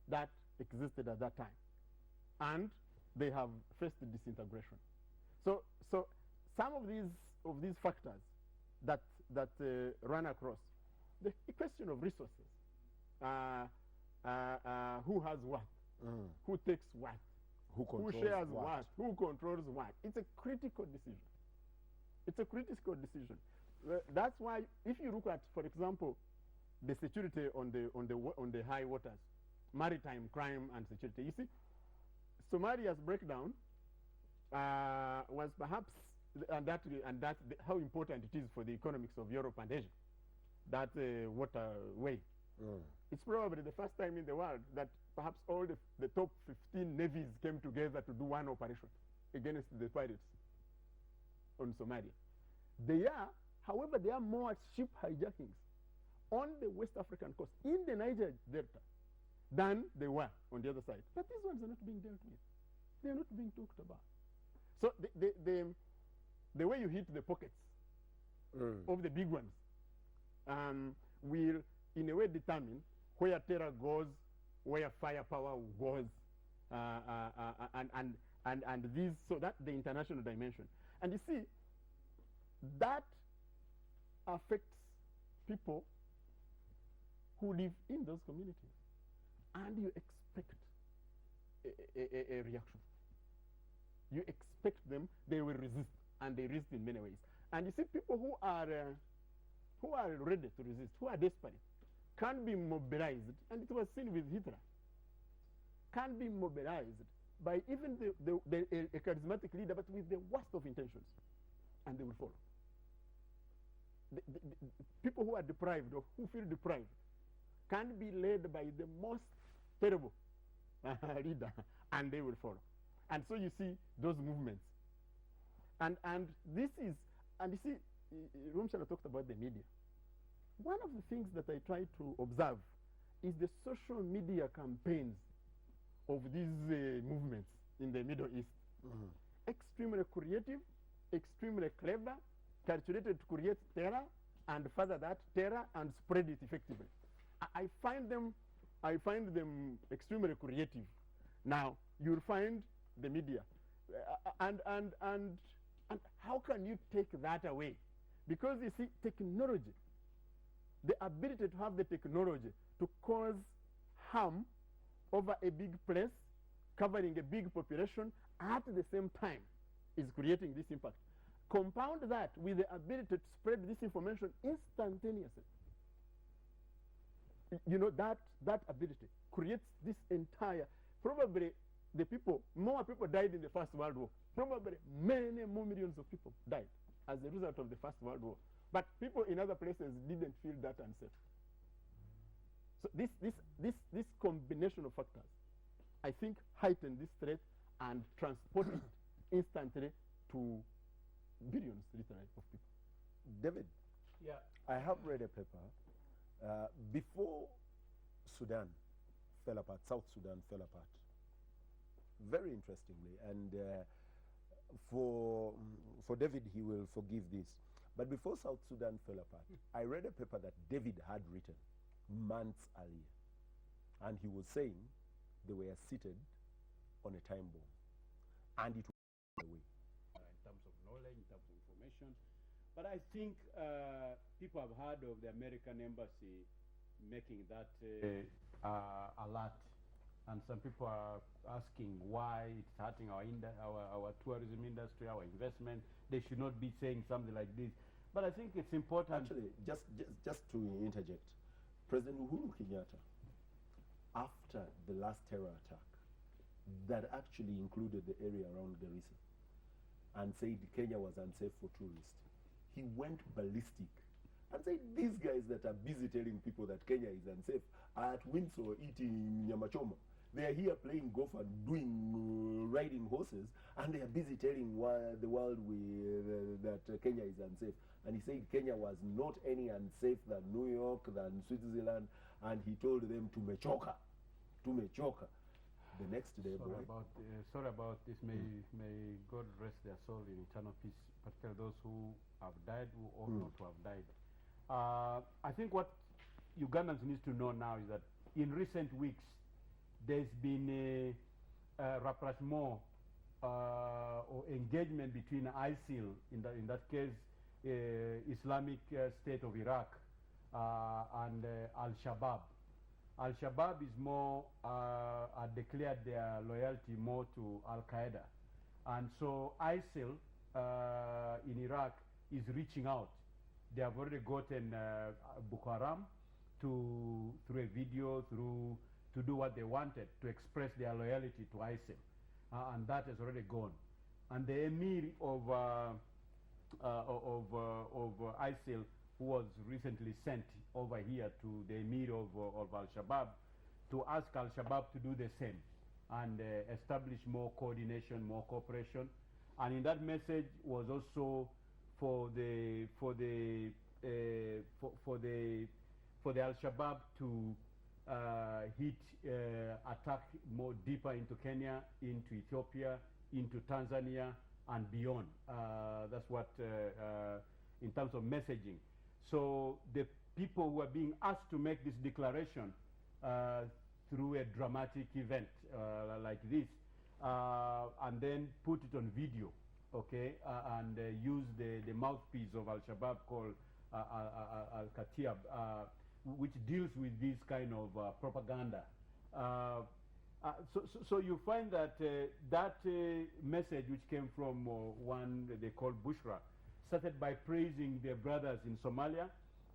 B: that existed at that time. And they have faced disintegration. So some of these factors that run across the question of resources, who has what, who takes what, who shares what, who controls what. It's a critical decision. It's a critical decision. That's why, if you look at, for example, the security on the high waters, maritime crime and security, you see, Somalia's breakdown was perhaps, and that how important it is for the economics of Europe and Asia, that waterway. It's probably the first time in the world that perhaps all the top 15 navies came together to do one operation against the pirates on Somalia. However, there are more ship hijackings on the West African coast, in the Niger Delta, than they were on the other side. But these ones are not being dealt with. They are not being talked about. So the way you hit the pockets of the big ones will, in a way, determine where terror goes, where firepower goes, and these. So that's the international dimension. And you see, that affects people who live in those communities, and you expect a reaction. You expect them, they will resist, and they resist in many ways. And you see, people who are ready to resist, who are desperate, can be mobilized, and it was seen with Hitler, can be mobilized by even a charismatic leader, but with the worst of intentions, and they will follow. The people who are deprived or who feel deprived can be led by the most terrible leader, and they will follow. And so you see those movements. And this is, and you see, Rumshala talked about the media. One of the things that I try to observe is the social media campaigns of these movements in the Middle East. Extremely creative, extremely clever, calculated to create terror, and further that terror and spread it effectively. I find them extremely creative. Now you'll find the media, and how can you take that away? Because you see, technology, the ability to have the technology to cause harm over a big place, covering a big population at the same time, is creating this impact. Compound that with the ability to spread this information instantaneously. You know, that ability creates this entire, probably more people died in the First World War. Probably many more millions of people died as a result of the First World War. But people in other places didn't feel that unsafe. So this combination of factors, I think, heightened this threat and transported instantly to billions, literally, of people.
A: David,
D: Yeah.
A: I have read a paper before Sudan fell apart, South Sudan fell apart. Very interestingly, and for David, he will forgive this. But before South Sudan fell apart, I read a paper that David had written months earlier, and he was saying they were seated on a time bomb, and it was away.
D: In terms of knowledge, in terms of information. But I think people have heard of the American embassy making that alert, and some people are asking why it's hurting our tourism industry, our investment. They should not be saying something like this. But I think it's important.
A: Actually, just to interject, President Uhuru Kenyatta, after the last terror attack that actually included the area around Garissa and said Kenya was unsafe for tourists, he went ballistic and said these guys that are busy telling people that Kenya is unsafe are at Windsor eating nyamachoma. They are here playing golf and doing riding horses, and they are busy telling the world that Kenya is unsafe. And he said Kenya was not any unsafe than New York, than Switzerland, and he told them to mechoka. The next day,
D: sorry about this. May God rest their soul in eternal peace, particularly those who have died, who ought not to have died. I think what Ugandans need to know now is that in recent weeks, there's been a rapprochement or engagement between ISIL, in that case, Islamic State of Iraq, and Al-Shabaab. Al-Shabaab is more, declared their loyalty more to Al-Qaeda. And so ISIL in Iraq is reaching out. They have already gotten Boko Haram through a video, to do what they wanted, to express their loyalty to ISIL. And that has already gone. And the emir of ISIL, who was recently sent over here to the emir of Al-Shabaab, to ask Al-Shabaab to do the same and establish more coordination, more cooperation. And in that message was also for the Al-Shabaab to attack more deeper into Kenya, into Ethiopia, into Tanzania, and beyond. That's what, in terms of messaging. So the people who are being asked to make this declaration through a dramatic event like this, and then put it on video, okay, and use the mouthpiece of Al-Shabaab called Al-Katiab, which deals with this kind of propaganda. So you find that that message, which came from one they call Bushra, started by praising their brothers in Somalia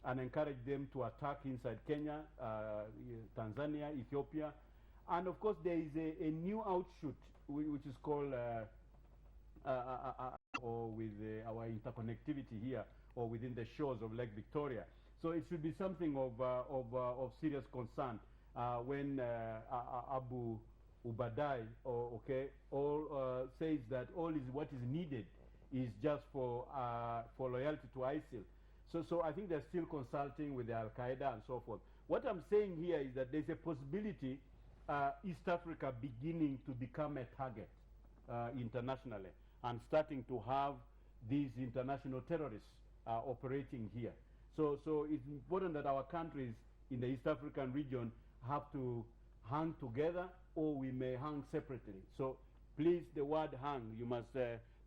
D: and encouraged them to attack inside Kenya, Tanzania, Ethiopia. And of course, there is a new outshoot, which is called, or with our interconnectivity here, or within the shores of Lake Victoria. So it should be something of serious concern when Abu Ubadai, says that what is needed is just for loyalty to ISIL. So I think they're still consulting with the Al-Qaeda and so forth. What I'm saying here is that there's a possibility East Africa beginning to become a target internationally and starting to have these international terrorists operating here. So it's important that our countries in the East African region have to hang together, or we may hang separately. So please, the word hang, you must,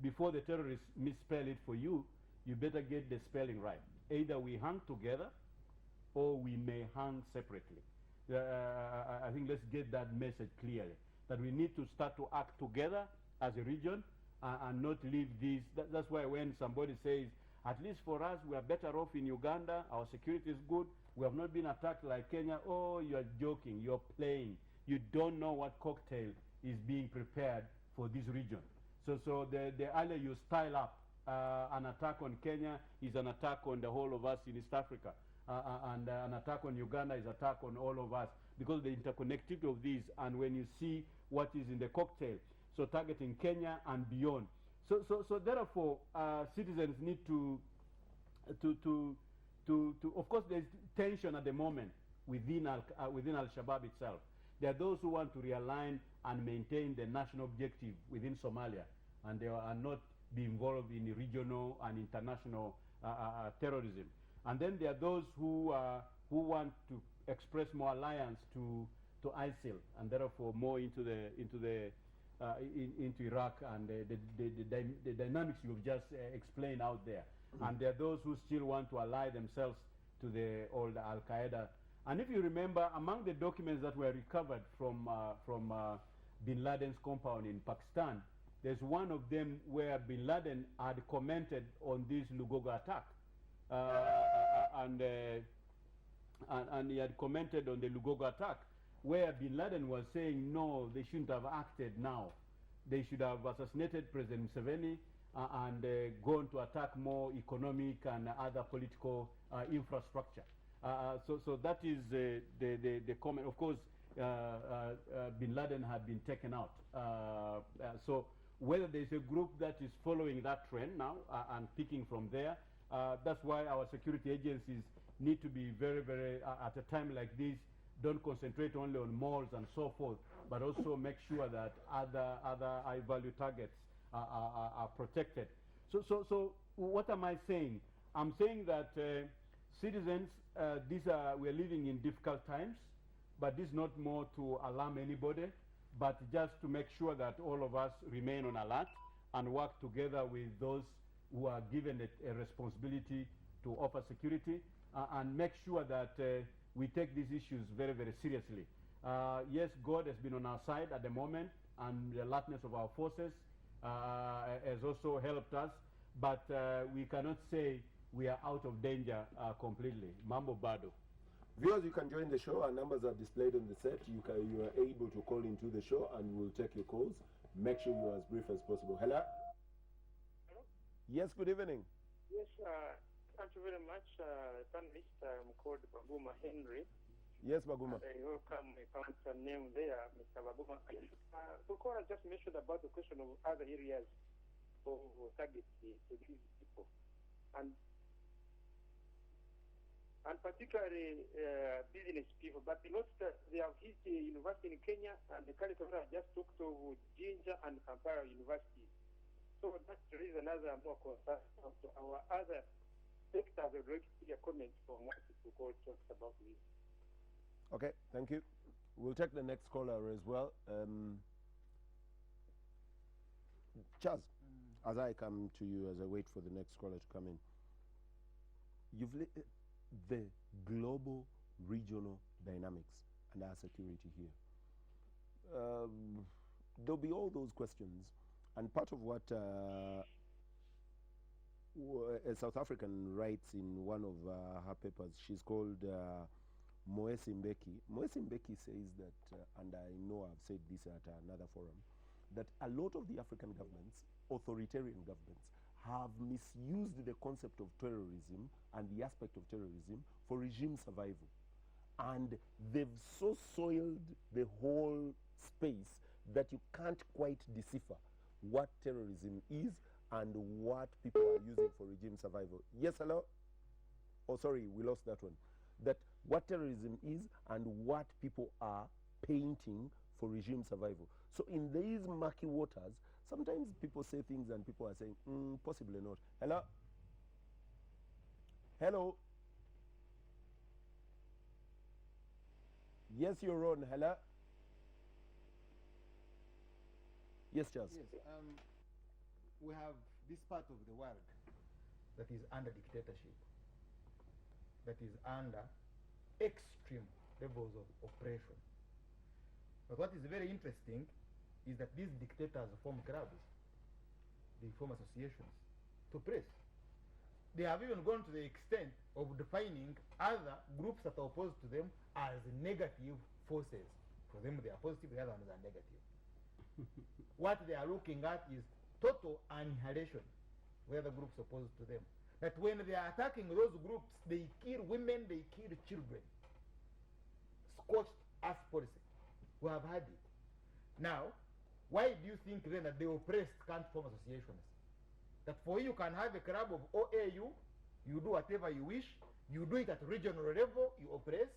D: before the terrorists misspell it for you, you better get the spelling right. Either we hang together, or we may hang separately. I think let's get that message clearly, that we need to start to act together as a region and not leave these. That's why when somebody says, at least for us, we are better off in Uganda, our security is good, we have not been attacked like Kenya, oh, you're joking, you're playing. You don't know what cocktail is being prepared for this region. So the earlier you style up an attack on Kenya is an attack on the whole of us in East Africa. And an attack on Uganda is an attack on all of us because the interconnectivity of these, and when you see what is in the cocktail, so targeting Kenya and beyond. So therefore, citizens need to, of course, there's tension at the moment within Al-Shabaab itself. There are those who want to realign and maintain the national objective within Somalia, and they are not be involved in regional and international terrorism. And then there are those who want to express more alliance to ISIL, and therefore more into Iraq and the dynamics you've just explained out there. And there are those who still want to ally themselves to the old Al-Qaeda. And if you remember, among the documents that were recovered from Bin Laden's compound in Pakistan, there's one of them where Bin Laden had commented on this Lugogo attack. And he had commented on the Lugogo attack, where Bin Laden was saying, no, they shouldn't have acted now. They should have assassinated President Museveni and gone to attack more economic and other political infrastructure. So that is the comment. Of course, Bin Laden had been taken out. So whether there's a group that is following that trend now and picking from there, that's why our security agencies need to be very, very, at a time like this, don't concentrate only on malls and so forth, but also make sure that other high-value targets are protected. So what am I saying? I'm saying that citizens, we're living in difficult times, but this is not more to alarm anybody, but just to make sure that all of us remain on alert and work together with those who are given a responsibility to offer security, and make sure that we take these issues very, very seriously. Yes, God has been on our side at the moment, and the alertness of our forces has also helped us, but we cannot say we are out of danger completely. Mambo bado.
A: Viewers, you can join the show. Our numbers are displayed on the set. You are able to call into the show, and we'll take your calls. Make sure you are as brief as possible. Hello?
H: Hello?
A: Yes, good evening.
H: Yes, thank you very much, panelist. I'm called Baguma Henry.
A: Yes, Baguma.
H: I welcome my council name there, Mr. Baguma. Bukora just mentioned about the question of other areas for target to these people. And particularly business people. But you notice that they have hit the university in Kenya, and the curriculum just talked to Jinja and Kampala University. So that's the reason I'm more concerned to our other sectors. I'd like to hear comments from what people talks about this.
A: Okay, thank you. We'll take the next caller as well. Chaz, as I come to you, as I wait for the next caller to come in, you've the global regional dynamics and our security here. There'll be all those questions, and part of what a South African writes in one of her papers, she's called Moesi Mbeki. Moesi Mbeki says that, and I know I've said this at another forum, that a lot of the African governments, authoritarian governments, have misused the concept of terrorism and the aspect of terrorism for regime survival. And they've so soiled the whole space that you can't quite decipher what terrorism is and what people are using for regime survival. Yes, hello? Oh, sorry, we lost that one. That what terrorism is and what people are painting for regime survival. So in these murky waters, sometimes people say things and people are saying, possibly not. Hello? Hello? Yes, you're on. Hello? Yes, Charles.
C: Yes, we have this part of the world that is under dictatorship, that is under extreme levels of oppression. But what is very interesting is that these dictators form clubs, they form associations to press. They have even gone to the extent of defining other groups that are opposed to them as negative forces. For them they are positive, the other ones are negative. What they are looking at is total annihilation where the groups opposed to them, that when they are attacking those groups, they kill women, they kill children. Scorched earth policy. We have had it. Now, why do you think then that the oppressed can't form associations? That for you can have a club of OAU, you do whatever you wish, you do it at regional level, you oppress,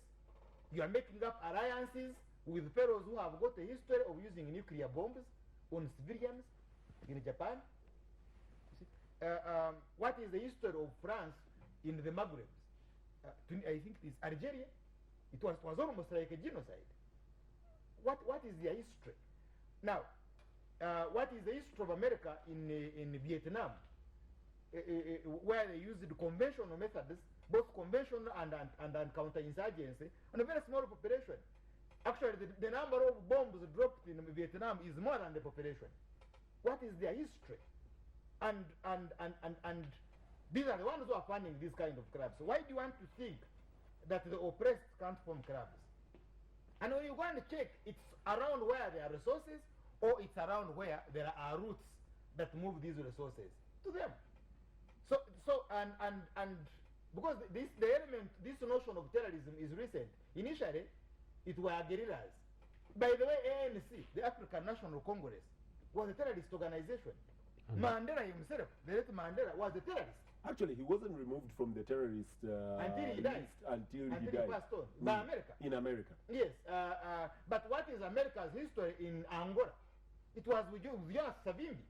C: you are making up alliances with fellows who have got a history of using nuclear bombs on civilians in Japan. What is the history of France in the Maghreb? I think it is Algeria. It was almost like a genocide. What is their history? Now, what is the history of America in Vietnam, where they used conventional methods, both conventional and counterinsurgency, on a very small population? Actually, the number of bombs dropped in Vietnam is more than the population. What is their history? And these are the ones who are funding these kind of clubs. So why do you want to think that the oppressed can't form clubs? And when you go and check, it's around where there are resources, or it's around where there are routes that move these resources to them. So and because this notion of terrorism is recent. Initially, it were guerrillas. By the way, ANC, the African National Congress, was a terrorist organization. Mandela himself, the late Mandela, was a terrorist.
A: Actually, he wasn't removed from the terrorist
C: until he died.
A: Until he died.
C: Passed on by America.
A: In America.
C: Yes. But what is America's history in Angola? It was with Jonas Savimbi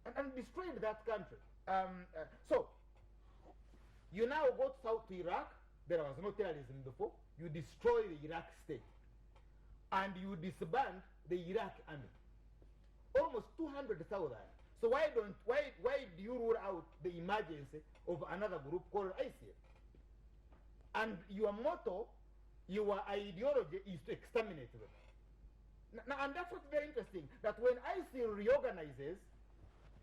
C: and destroyed that country. So, you now go south to Iraq. There was no terrorism before. You destroy the Iraq state. And you disband the Iraq army. Almost 200,000. So why do you rule out the emergence of another group called ISIL? And your motto, your ideology is to exterminate them. Now, and that's what's very interesting, that when ISIL reorganizes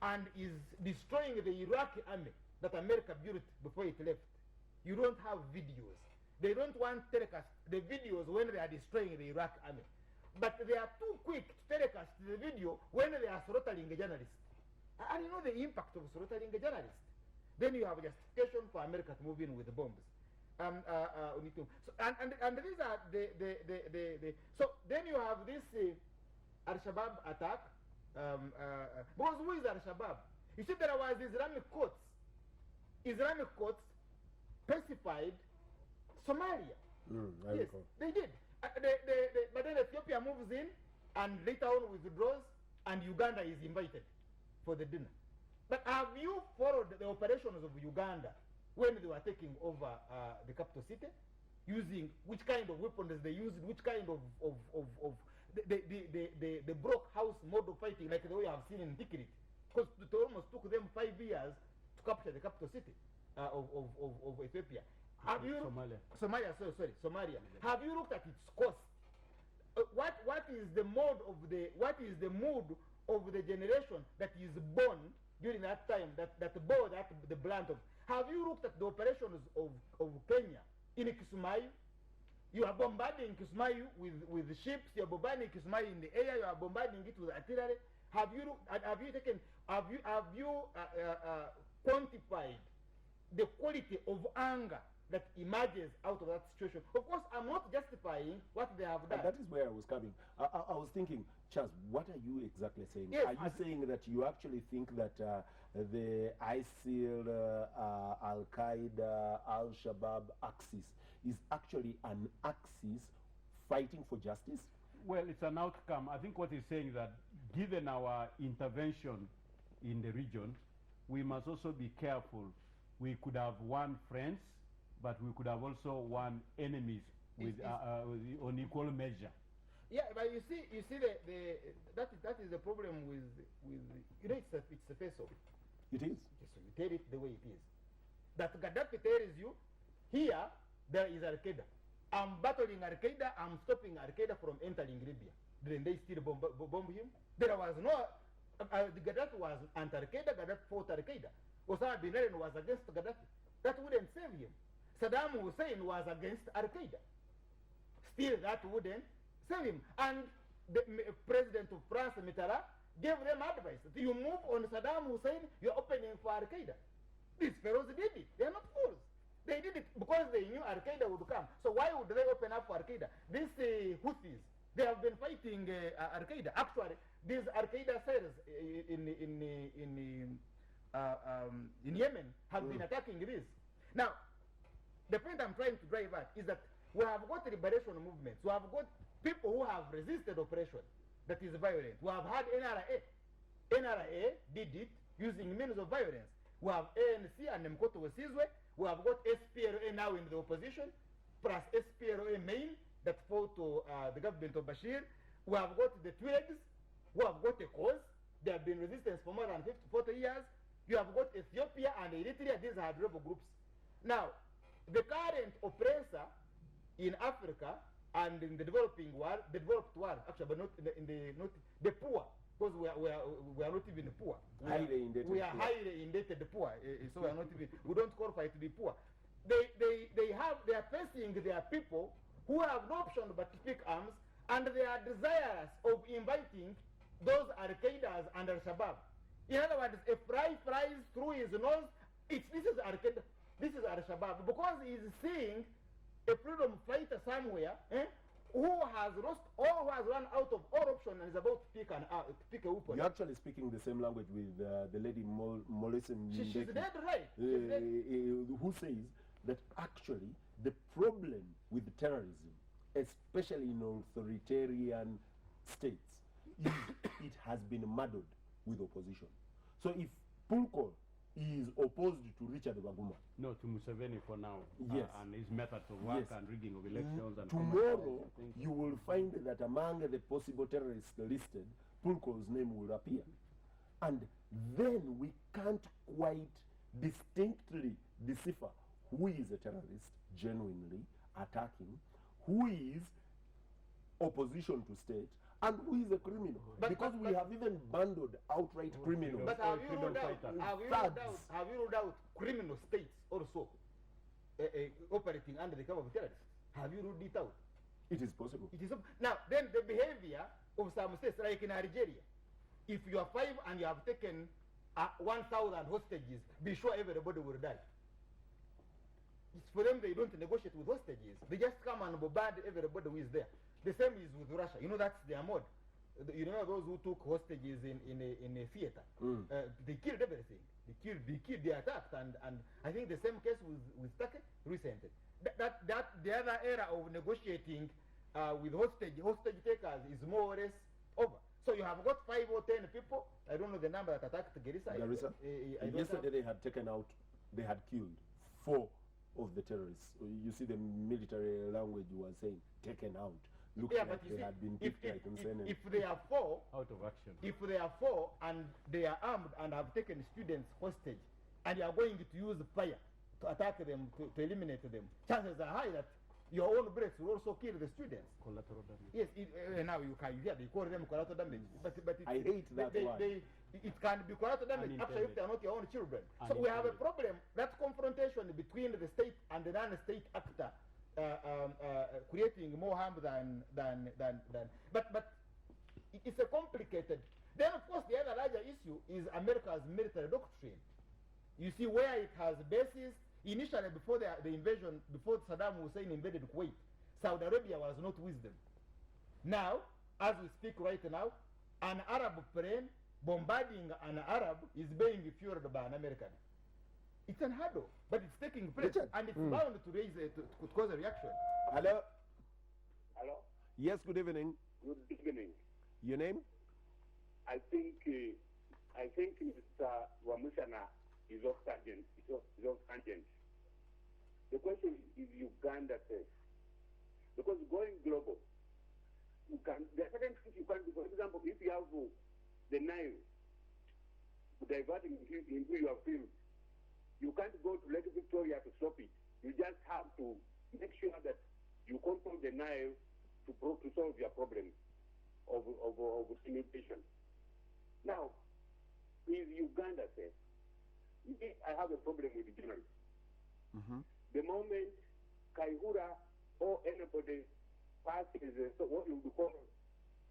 C: and is destroying the Iraqi army that America built before it left, you don't have videos. They don't want telecast the videos when they are destroying the Iraqi army. But they are too quick to telecast the video when they are slaughtering a journalist. And you know the impact of slaughtering a journalist. Then you have justification for America to move in with the bombs. So, and these are so then you have this Al-Shabaab attack. Because who is Al-Shabaab? You see, there was Islamic courts. Islamic courts specified Somalia. Yes, they did. But then Ethiopia moves in and later on withdraws, and Uganda is invited for the dinner. But have you followed the operations of Uganda when they were taking over the capital city? Using which kind of weapons they used, which kind of the broke house mode of fighting, like the way you have seen in Tikrit. Because it almost took them 5 years to capture the capital city of Ethiopia. Have you Somalia? Somalia. Have you looked at its cost? What is the mood of the generation that is born during that time that bore the brunt of? Have you looked at the operations of Kenya in Kisumayu? You are bombarding Kisumayu with ships. You are bombarding Kisumayu in the air. You are bombarding it with artillery. Have you quantified the quality of anger that emerges out of that situation? Of course, I'm not justifying what they have done.
A: And that is where I was coming. I was thinking, Charles, what are you exactly saying?
C: Yes,
A: are you saying that you actually think that the ISIL, Al-Qaeda, Al-Shabaab axis is actually an axis fighting for justice?
D: Well, it's an outcome. I think what he's saying that given our intervention in the region, we must also be careful. We could have won friends, but we could have also won enemies with on equal measure.
C: Yeah, but you see that is the problem with you know, it's a face-off.
A: It is.
C: Yes, so you tell it the way it is. That Gaddafi tells you, here there is Al-Qaeda. I'm battling Al-Qaeda. I'm stopping Al-Qaeda from entering Libya. Then they still bomb him. There was no. Gaddafi was anti-Al-Qaeda. Gaddafi fought Al-Qaeda. Osama bin Laden was against Gaddafi. That wouldn't save him. Saddam Hussein was against Al-Qaeda. Still, that wouldn't save him. And the President of France, Mitterrand, gave them advice that you move on Saddam Hussein, you're opening for Al Qaeda. These fellows did it. They're not fools. They did it because they knew Al Qaeda would come. So why would they open up for Al Qaeda? These Houthis, they have been fighting Al Qaeda. Actually, these Al Qaeda cells in Yemen have been attacking this. Now, the point I'm trying to drive at is that we have got liberation movements. We have got people who have resisted oppression that is violent. We have had NRA. NRA did it using means of violence. We have ANC and Mkoto Wesizwe. We have got SPLA now in the opposition, plus SPLA main that fought to the government of Bashir. We have got the Tuaregs. We have got a cause. They have been resistance for more than 50, 40 years. You have got Ethiopia and Eritrea. These are rebel groups. Now, the current oppressor in Africa and in the developing world, the developed world, actually, but not not the poor, because we are not even poor. We are highly indebted poor, so we are not even, we don't qualify to be poor. They are facing their people who have no option but to pick arms, and they are desirous of inviting those Al-Qaedas and Al-Shabaab. In other words, a fly flies through his nose, this is Al-Qaeda, this is Al-Shabaab, because he is seeing a freedom fighter somewhere who has lost or who has run out of all options and is about to pick a weapon.
A: You're actually speaking the same language with the lady Molison.
C: She's dead right.
A: Who says that actually the problem with terrorism, especially in authoritarian states, is it has been muddled with opposition. So if Pulko is opposed to Richard Baguma.
D: No, to Museveni for now.
A: Yes.
D: And his methods of work
A: Yes.
D: and rigging of elections. And
A: Tomorrow, you will find that among the possible terrorists listed, Pulko's name will appear. And then we can't quite distinctly decipher who is a terrorist, genuinely attacking, who is opposition to state, and who is a criminal. Because we have even bundled outright criminals.
C: But have you ruled out criminal states also operating under the cover of terrorists? Have you ruled it out?
A: It is possible.
C: It is now, then the behavior of some states, like in Algeria, if you are 5 and you have taken 1,000 hostages, be sure everybody will die. It's for them, they don't negotiate with hostages. They just come and bombard everybody who is there. The same is with Russia. You know, that's their mode. You know, those who took hostages in a theater. They killed everything. They attacked. And I think the same case with Turkey recently. The other era of negotiating with hostage takers is more or less over. So you have got 5 or 10 people. I don't know the number that attacked Garissa.
A: Yesterday they had taken out, they had killed 4 of the terrorists. You see the military language was saying, taken out. Looks like they had been picked like
C: if they are 4
D: out of action.
C: If they are 4 and they are armed and have taken students hostage, and you are going to use fire to attack them, to eliminate them, chances are high that your own bullets will also kill the students.
D: Collateral damage.
C: Yes, now you can hear they call them collateral damage. But
A: I hate that word.
C: It can be collateral damage actually if they are not your own children. So we have a problem. That confrontation between the state and the non-state actor creating more harm than but it's a complicated. Then of course the other larger issue is America's military doctrine. You see where it has basis. Initially, before the invasion, before Saddam Hussein invaded Kuwait, Saudi Arabia was not with them. Now, as we speak right now, an Arab plane bombarding an Arab is being fueled by an American. It's unheard of, but it's taking place, and it's bound to raise to cause a reaction.
A: Hello.
H: Hello.
A: Yes. Good evening.
H: Good evening.
A: Your name?
H: I think Mr. Wamushana is off tangent. The question is Uganda safe? Because going global, there are certain things you can do. For example, if you have the Nile diverting into your field, you can't go to Lake Victoria to stop it. You just have to make sure that you control the Nile to solve your problem of inundation. Now, is Uganda safe? I have a problem with the journalists. The moment Kaihura or anybody passes what you would call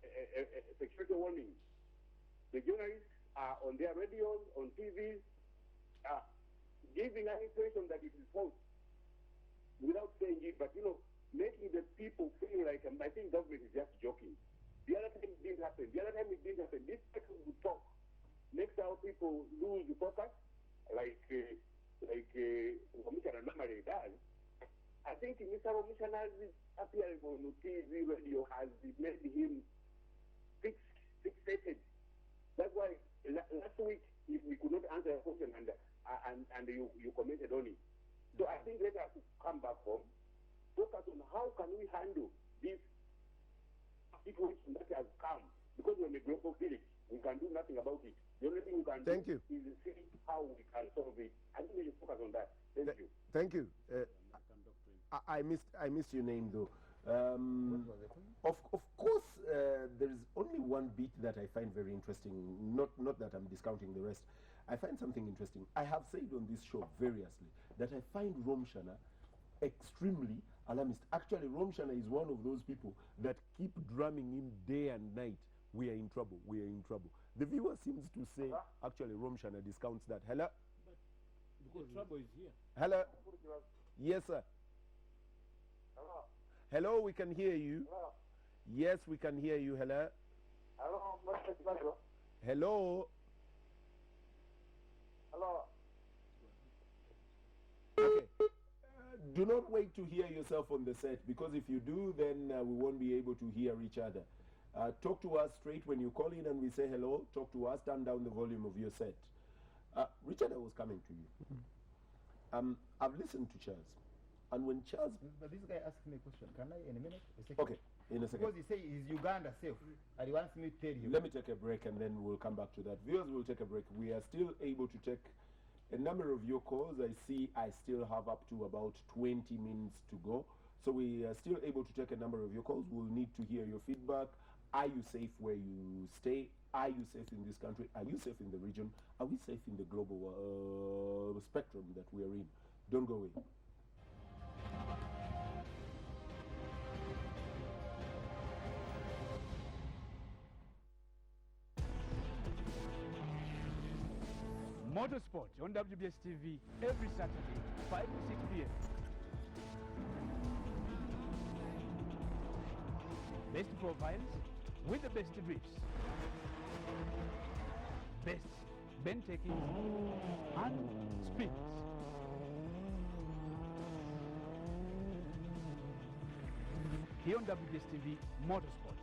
H: a security warning
I: The journalists are on their radios, on TVs, giving an impression that it is false without saying it, but making the people feel like I think government is just joking. The other time it didn't happen. This person who talk makes our people lose the focus, like Commissioner normally does. I think Mr. Commissioner's appearance on TV radio has made him fixated. That's why last week we could not answer a question and you commented on it. So I think let us come back home, focus on how can we handle this situation that has come, because we're in a global village. We can do nothing about it. The only thing we can do is see how we can solve it. I think we should focus on that. Thank you.
A: Thank you. I missed your name though. Of course, there is only one bit that I find very interesting. Not that I'm discounting the rest. I find something interesting. I have said on this show variously that I find Romshana extremely alarmist. Actually, Romshana is one of those people that keep drumming in day and night. We are in trouble. We are in trouble. The viewer seems to say, actually, Romshana discounts that. Hello?
D: Because trouble is here.
A: Hello? Yes, sir.
I: Hello?
A: Hello, we can hear you.
I: Hello?
A: Yes, we can hear you. Hello?
I: Hello, Mr. Kibazo?
A: Hello?
I: Hello?
A: Okay. Do not wait to hear yourself on the set, because if you do, then we won't be able to hear each other. Talk to us straight when you call in and we say hello. Talk to us, turn down the volume of your set. Richard, I was coming to you. I've listened to Charles. And when Charles...
C: But this guy asked me a question. Can I, in a minute? A second?
A: Okay, in a second.
C: Because he says is Uganda safe? And he wants me to tell you.
A: Let me take a break and then we'll come back to that. Viewers, will take a break. We are still able to take a number of your calls. I see I still have up to about 20 minutes to go. So we are still able to take a number of your calls. We'll need to hear your feedback. Are you safe where you stay? Are you safe in this country? Are you safe in the region? Are we safe in the global spectrum that we are in? Don't go away.
J: Motorsport on WBS TV every Saturday, 5 to 6 p.m. Best profiles with the best drifts. Best bend takings and spins. Here on WBS TV, Motorsport.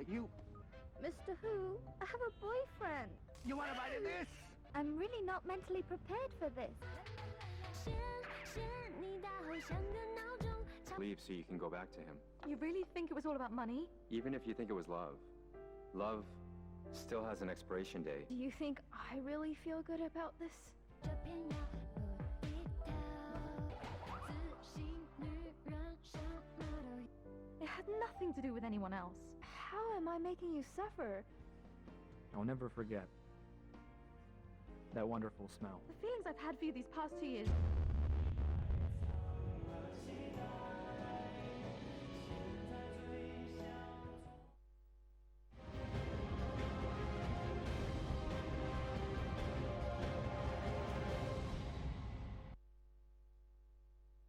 K: You...
L: Mr. Who, I have a boyfriend.
K: You want to bite of this?
L: I'm really not mentally prepared for this.
M: Leave so you can go back to him.
N: You really think it was all about money?
M: Even if you think it was love, love still has an expiration date.
L: Do you think I really feel good about this?
N: It had nothing to do with anyone else.
L: How am I making you suffer?
K: I'll never forget that wonderful smell.
N: The feelings I've had for you these past 2 years.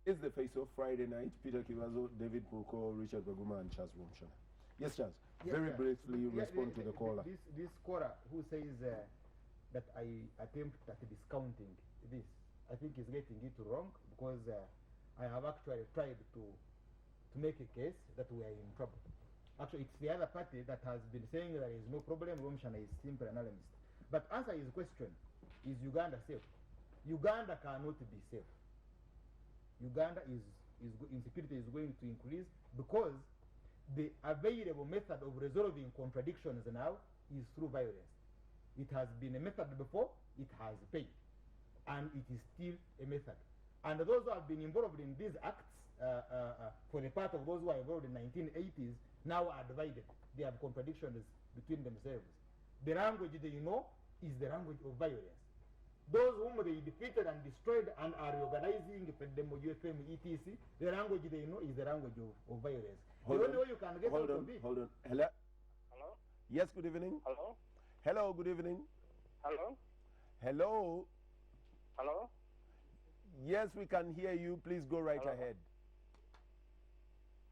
A: It's the face-off Friday night. Peter Kibazo, David Purko, Richard Baguma, and Charles Romshana. Yes, Charles.
C: Yes,
A: very briefly respond to the caller.
C: This caller who says that I attempt at discounting this, I think is getting it wrong, because I have actually tried to make a case that we are in trouble. Actually, it's the other party that has been saying there is no problem. Romshana is simple and alarmist. But answer his question: is Uganda safe? Uganda cannot be safe. Uganda insecurity is going to increase because the available method of resolving contradictions now is through violence. It has been a method before, it has paid, and it is still a method. And those who have been involved in these acts, for the part of those who are involved in 1980s, now are divided. They have contradictions between themselves. The language they know is the language of violence. Those whom they defeated and destroyed and are reorganizing, FEDEMO, UFM, etc., the language they know is the language of violence. The only way you can get out of it.
A: Hold on. Hello?
H: Hello?
A: Yes, good evening.
H: Hello?
A: Hello, good evening.
H: Hello?
A: Hello?
H: Hello?
A: Yes, we can hear you. Please go right
H: Hello?
A: ahead.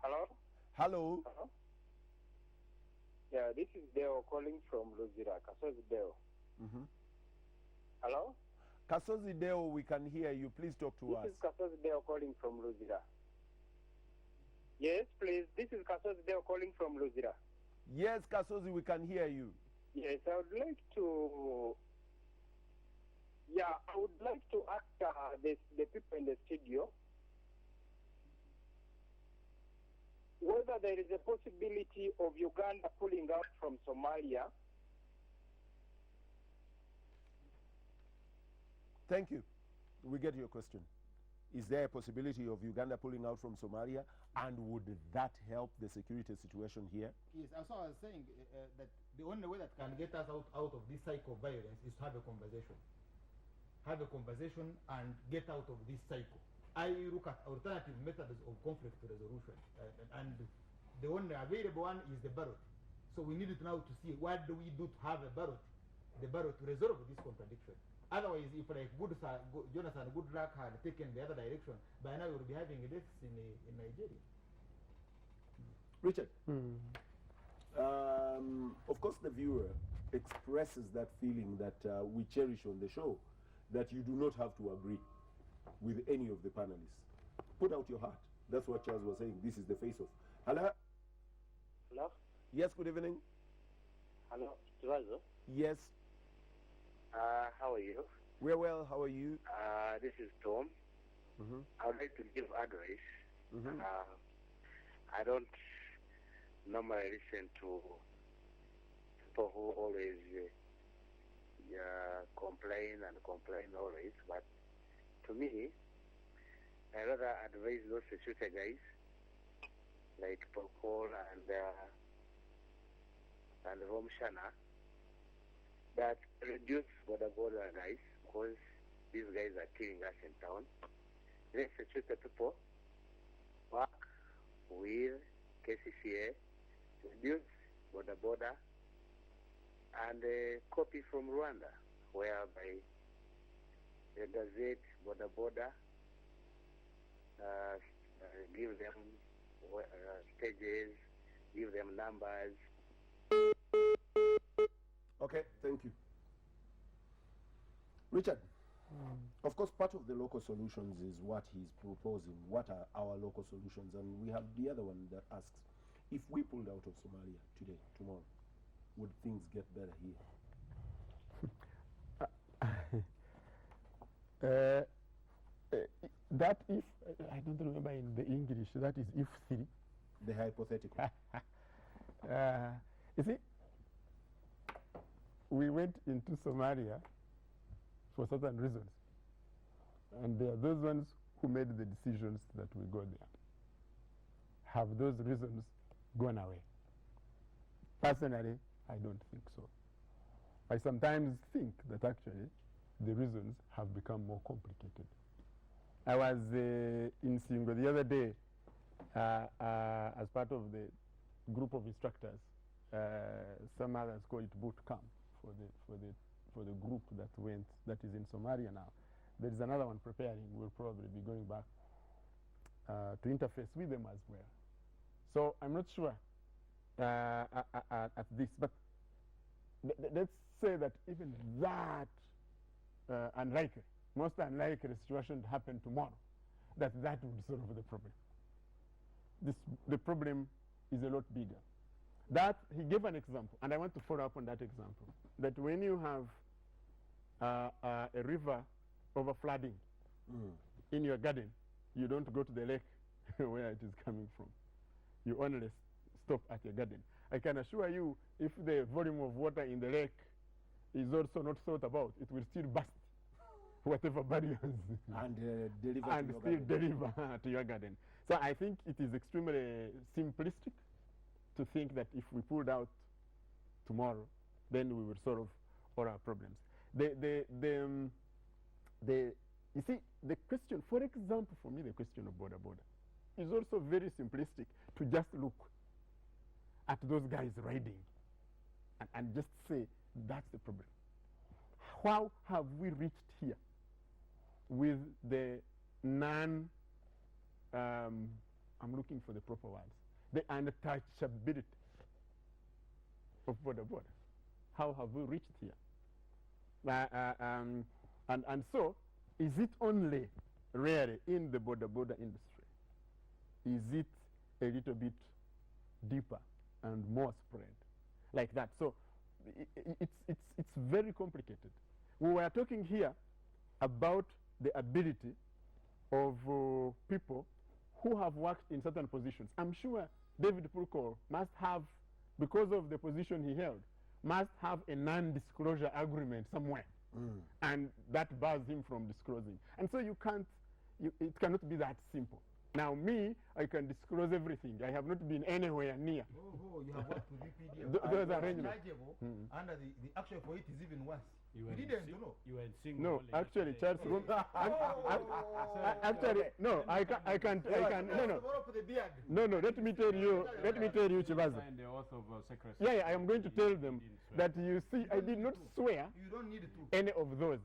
H: Hello?
A: Hello?
H: Hello? Yeah, this is Deo calling from Luzira. Kasozi Deo. Hello?
A: Kasozi Deo, we can hear you. Please talk to us.
H: This is Kasozi Deo calling from Luzira. Yes, please. This is Kasozi Deo calling from Luzira.
A: Yes, Kasozi, we can hear you.
H: Yes, I would like to. Yeah, I would like to ask the people in the studio whether there is a possibility of Uganda pulling out from Somalia.
A: Thank you. We get your question. Is there a possibility of Uganda pulling out from Somalia, and would that help the security situation here?
C: Yes, as I was saying, that the only way that can get us out of this cycle of violence is to have a conversation. Have a conversation and get out of this cycle. I look at alternative methods of conflict resolution, and the only available one is the ballot. So we need now to see what do we do to have a ballot, the ballot to resolve this contradiction. Otherwise, if like Jonathan Goodluck had taken the other direction, by now we will be having deaths in Nigeria.
A: Richard, of course the viewer expresses that feeling that we cherish on the show, that you do not have to agree with any of the panelists. Put out your heart. That's what Charles was saying. This is the face-off. Hello?
H: Hello?
A: Yes, good evening.
H: Hello, Kibazo.
A: Yes.
H: How are you?
A: We're well. How are you?
H: This is Tom. I would like to give advice. I don't normally listen to people who always complain always, but to me, I rather advise those shooter guys like Paul and Romshana that reduce border guys, because these guys are killing us in town. Let's shoot the people, work with KCCA, reduce border, and copy from Rwanda, whereby the Gazette, border, give them stages, give them numbers.
A: Okay, thank you. Richard, of course, part of the local solutions is what he's proposing. What are our local solutions? And we have the other one that asks, if we pulled out of Somalia today, tomorrow, would things get better here?
B: That if, I don't remember in the English, that is if 3.
A: The hypothetical.
B: You see, we went into Somalia for certain reasons. And there are those ones who made the decisions that we go there. Have those reasons gone away? Personally, I don't think so. I sometimes think that actually the reasons have become more complicated. I was in Singo the other day as part of the group of instructors. Some others call it boot camp for the group that is in Somalia now. There is another one preparing. We'll probably be going back to interface with them as well. So I'm not sure at this, but let's say that even that unlikely, most unlikely situation happen tomorrow, that would solve the problem. The problem is a lot bigger. That, he gave an example, and I want to follow up on that example, that when you have a river over flooding in your garden, you don't go to the lake where it is coming from. You only stop at your garden. I can assure you, if the volume of water in the lake is also not thought about, it will still burst whatever barriers
A: and deliver
B: and
A: to your
B: still
A: garden.
B: deliver to your garden. So I think it is extremely simplistic to think that if we pulled out tomorrow, then we will solve all our problems. You see, the question, for example, for me, the question of border is also very simplistic to just look at those guys riding and just say, that's the problem. How have we reached here with the I'm looking for the proper words, the untouchability of border? How have we reached here? And so, is it only really in the border industry? Is it a little bit deeper and more spread like that? So it's very complicated. We were talking here about the ability of people who have worked in certain positions. I'm sure David Pulko must have, because of the position he held, must have a non-disclosure agreement somewhere. And that bars him from disclosing. And so it cannot be that simple. Now me, I can disclose everything. I have not been anywhere near.
C: Oh, you have worked with EPD.
B: Those arrangements.
C: Under the action for it is even worse.
D: You
C: didn't, you know.
D: You were in single.
B: No, actually, Charles. Actually, no. I can't. No. Let me tell you, Kibazo.
D: The oath of secrecy.
B: Yeah, I am going to tell them that you see, I did not swear
C: You don't need to.
B: any of those.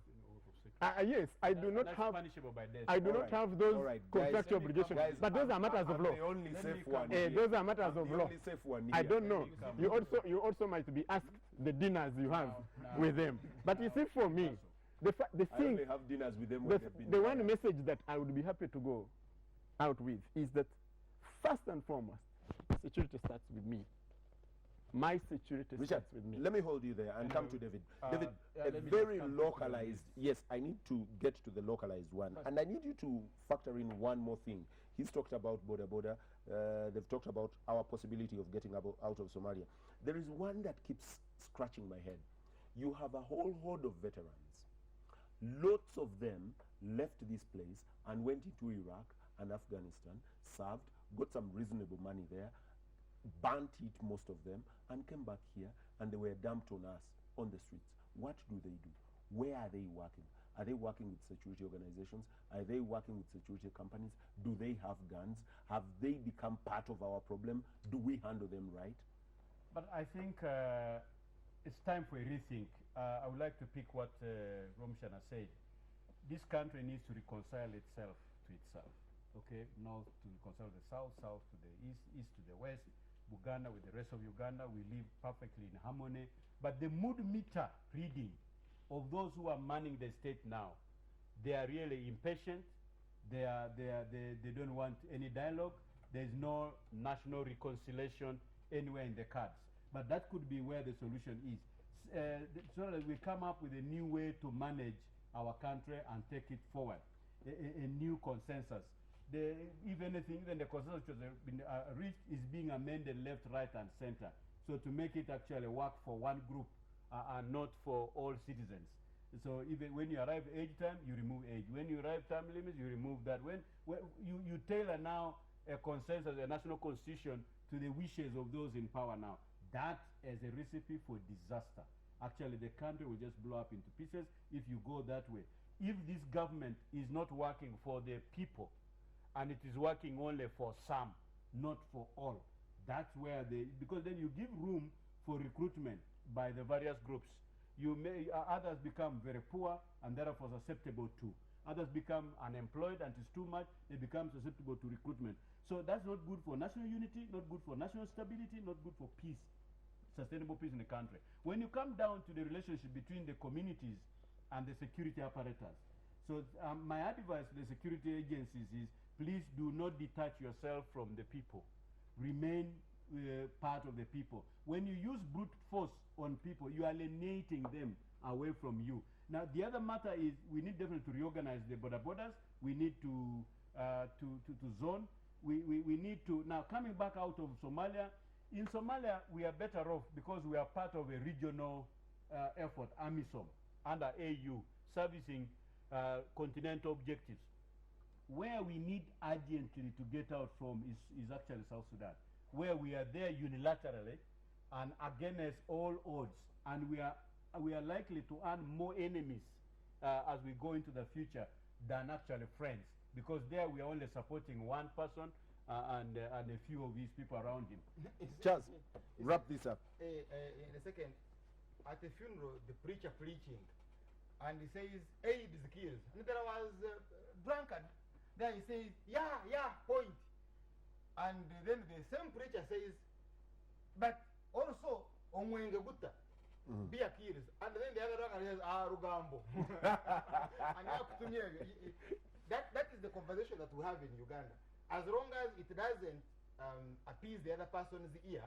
B: Yes, I do not
D: That's
B: have.
D: punishable by death.
B: I do not have those contractual
A: guys,
B: obligations.
A: guys,
B: But those are matters of law.
A: The only safe one.
B: Those are matters of
A: the
B: law.
A: only safe one
B: I
A: here.
B: don't know. You also might be asked the dinners you have with them. But you see, for me, the
A: I
B: thing,
A: only have dinners with them when they've been
B: the one message that I would be happy to go out with is that first and foremost, security starts with me. My security
A: Richard,
B: starts with me.
A: let me hold you there and come to David. David,
D: yeah,
A: a
D: let me
A: very
D: just come to
A: localized, yes, I need to get to the localized one. And I need you to factor in one more thing. He's talked about border. They've talked about our possibility of getting out of Somalia. There is one that keeps scratching my head. You have a whole horde of veterans. Lots of them left this place and went into Iraq and Afghanistan, served, got some reasonable money there, burnt it, most of them, and came back here, and they were dumped on us on the streets. What do they do? Where are they working? Are they working with security organizations? Are they working with security companies? Do they have guns? Have they become part of our problem? Do we handle them right?
D: But I think it's time for a rethink. I would like to pick what Romshana said. This country needs to reconcile itself to itself. Okay, north to reconcile the south, south to the east, east to the west. Uganda with the rest of Uganda, we live perfectly in harmony. But the mood meter reading of those who are manning the state now, they are really impatient. They don't want any dialogue. There's no national reconciliation anywhere in the cards. But that could be where the solution is. So that we come up with a new way to manage our country and take it forward, a new consensus. If anything, then the consensus which has been reached is being amended left, right, and center. So to make it actually work for one group and not for all citizens. So even when you arrive age time, you remove age. When you arrive time limits, you remove that. When you tailor now a consensus, a national constitution to the wishes of those in power now, that is a recipe for disaster. Actually, the country will just blow up into pieces if you go that way. If this government is not working for the people, and it is working only for some, not for all. That's where because then you give room for recruitment by the various groups. Others become very poor and therefore susceptible to. Others become unemployed and it's too much, they become susceptible to recruitment. So that's not good for national unity, not good for national stability, not good for peace, sustainable peace in the country. When you come down to the relationship between the communities and the security apparatus, so my advice to the security agencies is, please do not detach yourself from the people. Remain part of the people. When you use brute force on people, you are alienating them away from you. Now, the other matter is we need definitely to reorganize the borders. We need to zone. We need to, now coming back out of Somalia, in Somalia we are better off because we are part of a regional effort, AMISOM, under AU, servicing continental objectives. Where we need urgently to get out from is actually South Sudan, where we are there unilaterally and against all odds, and we are likely to earn more enemies as we go into the future than actually friends, because there we are only supporting one person and a few of these people around him.
A: Just wrap this up.
C: In a second, at a funeral, the preacher preaching, and he says, aid is kills. And there was drunkard. Then he says, yeah, point. And then the same preacher says, but also, omwenge gutta, beer kills. And then the other drunkard says, rugambo. And that is the conversation that we have in Uganda. As long as it doesn't appease the other person's ear,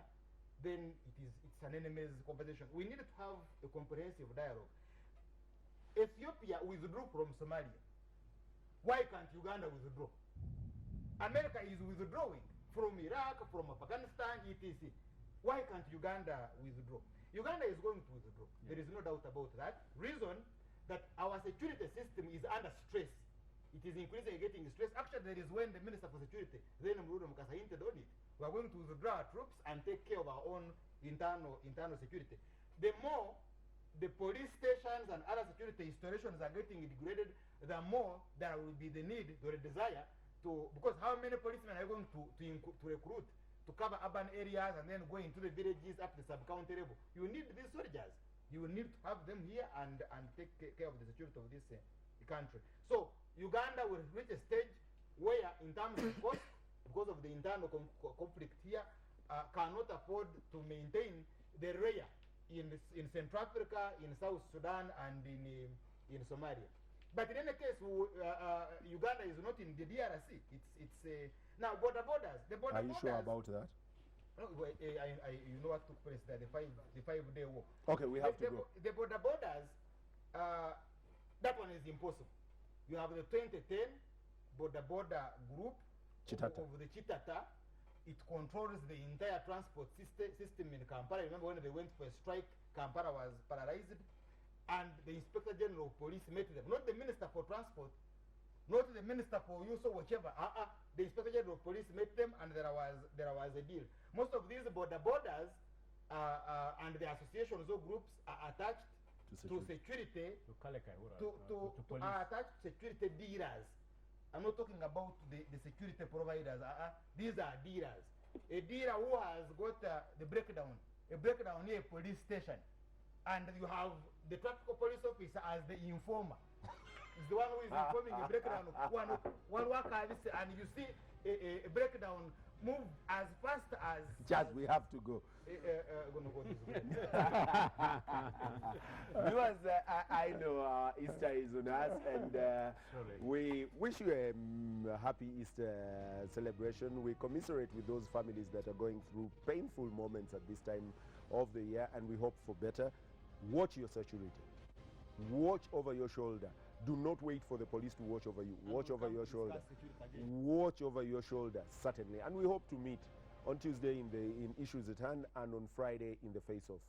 C: then it's an enemy's conversation. We need to have a comprehensive dialogue. Ethiopia withdrew from Somalia. Why can't Uganda withdraw? America is withdrawing from Iraq, from Afghanistan, etc. Why can't Uganda withdraw? Uganda is going to withdraw. Yeah. There is no doubt about that. Reason that our security system is under stress. It is increasingly getting stressed. Actually, there is when the Minister for Security, then Mrudo Mukasa, hinted on it. We are going to withdraw our troops and take care of our own internal security. The more the police stations and other security installations are getting degraded, the more there will be the need or the desire to, because how many policemen are going to recruit to cover urban areas and then go into the villages up the sub-county level? You need these soldiers. You will need to have them here and take care of the security of this country. So Uganda will reach a stage where, in terms of cost, because of the internal conflict here, cannot afford to maintain the rear in Central Africa, in South Sudan, and in Somalia. But in any case, Uganda is not in the DRC. It's now borders. The border
A: Are you sure about that?
C: No, you know what took place there, the 5-day war.
A: Okay, we have to go.
C: The borders, that one is impossible. You have the 2010 border group
A: Chitata.
C: of the Chitata. It controls the entire transport system in Kampala. Remember when they went for a strike, Kampala was paralyzed, and the Inspector General of Police met them. Not the Minister for Transport, not the Minister for Youth or whichever. The Inspector General of Police met them, and there was a deal. Most of these borders and the associations or groups are attached to security, are attached to security dealers. I'm not talking about the security providers. These are dealers. A dealer who has got the breakdown near a police station, and you have the traffic police officer as the informer. Is the one who is informing the breakdown. One worker, and you see a breakdown move as fast as.
A: Just we have to go.
C: Gonna go this way.
A: Viewers, I know Easter is on us, and we wish you a happy Easter celebration. We commiserate with those families that are going through painful moments at this time of the year, and we hope for better. Watch your security. Watch over your shoulder. Do not wait for the police to watch over you. Watch over your shoulder. Watch over your shoulder, certainly. And we hope to meet on Tuesday in Issues at Hand and on Friday in the Face Off.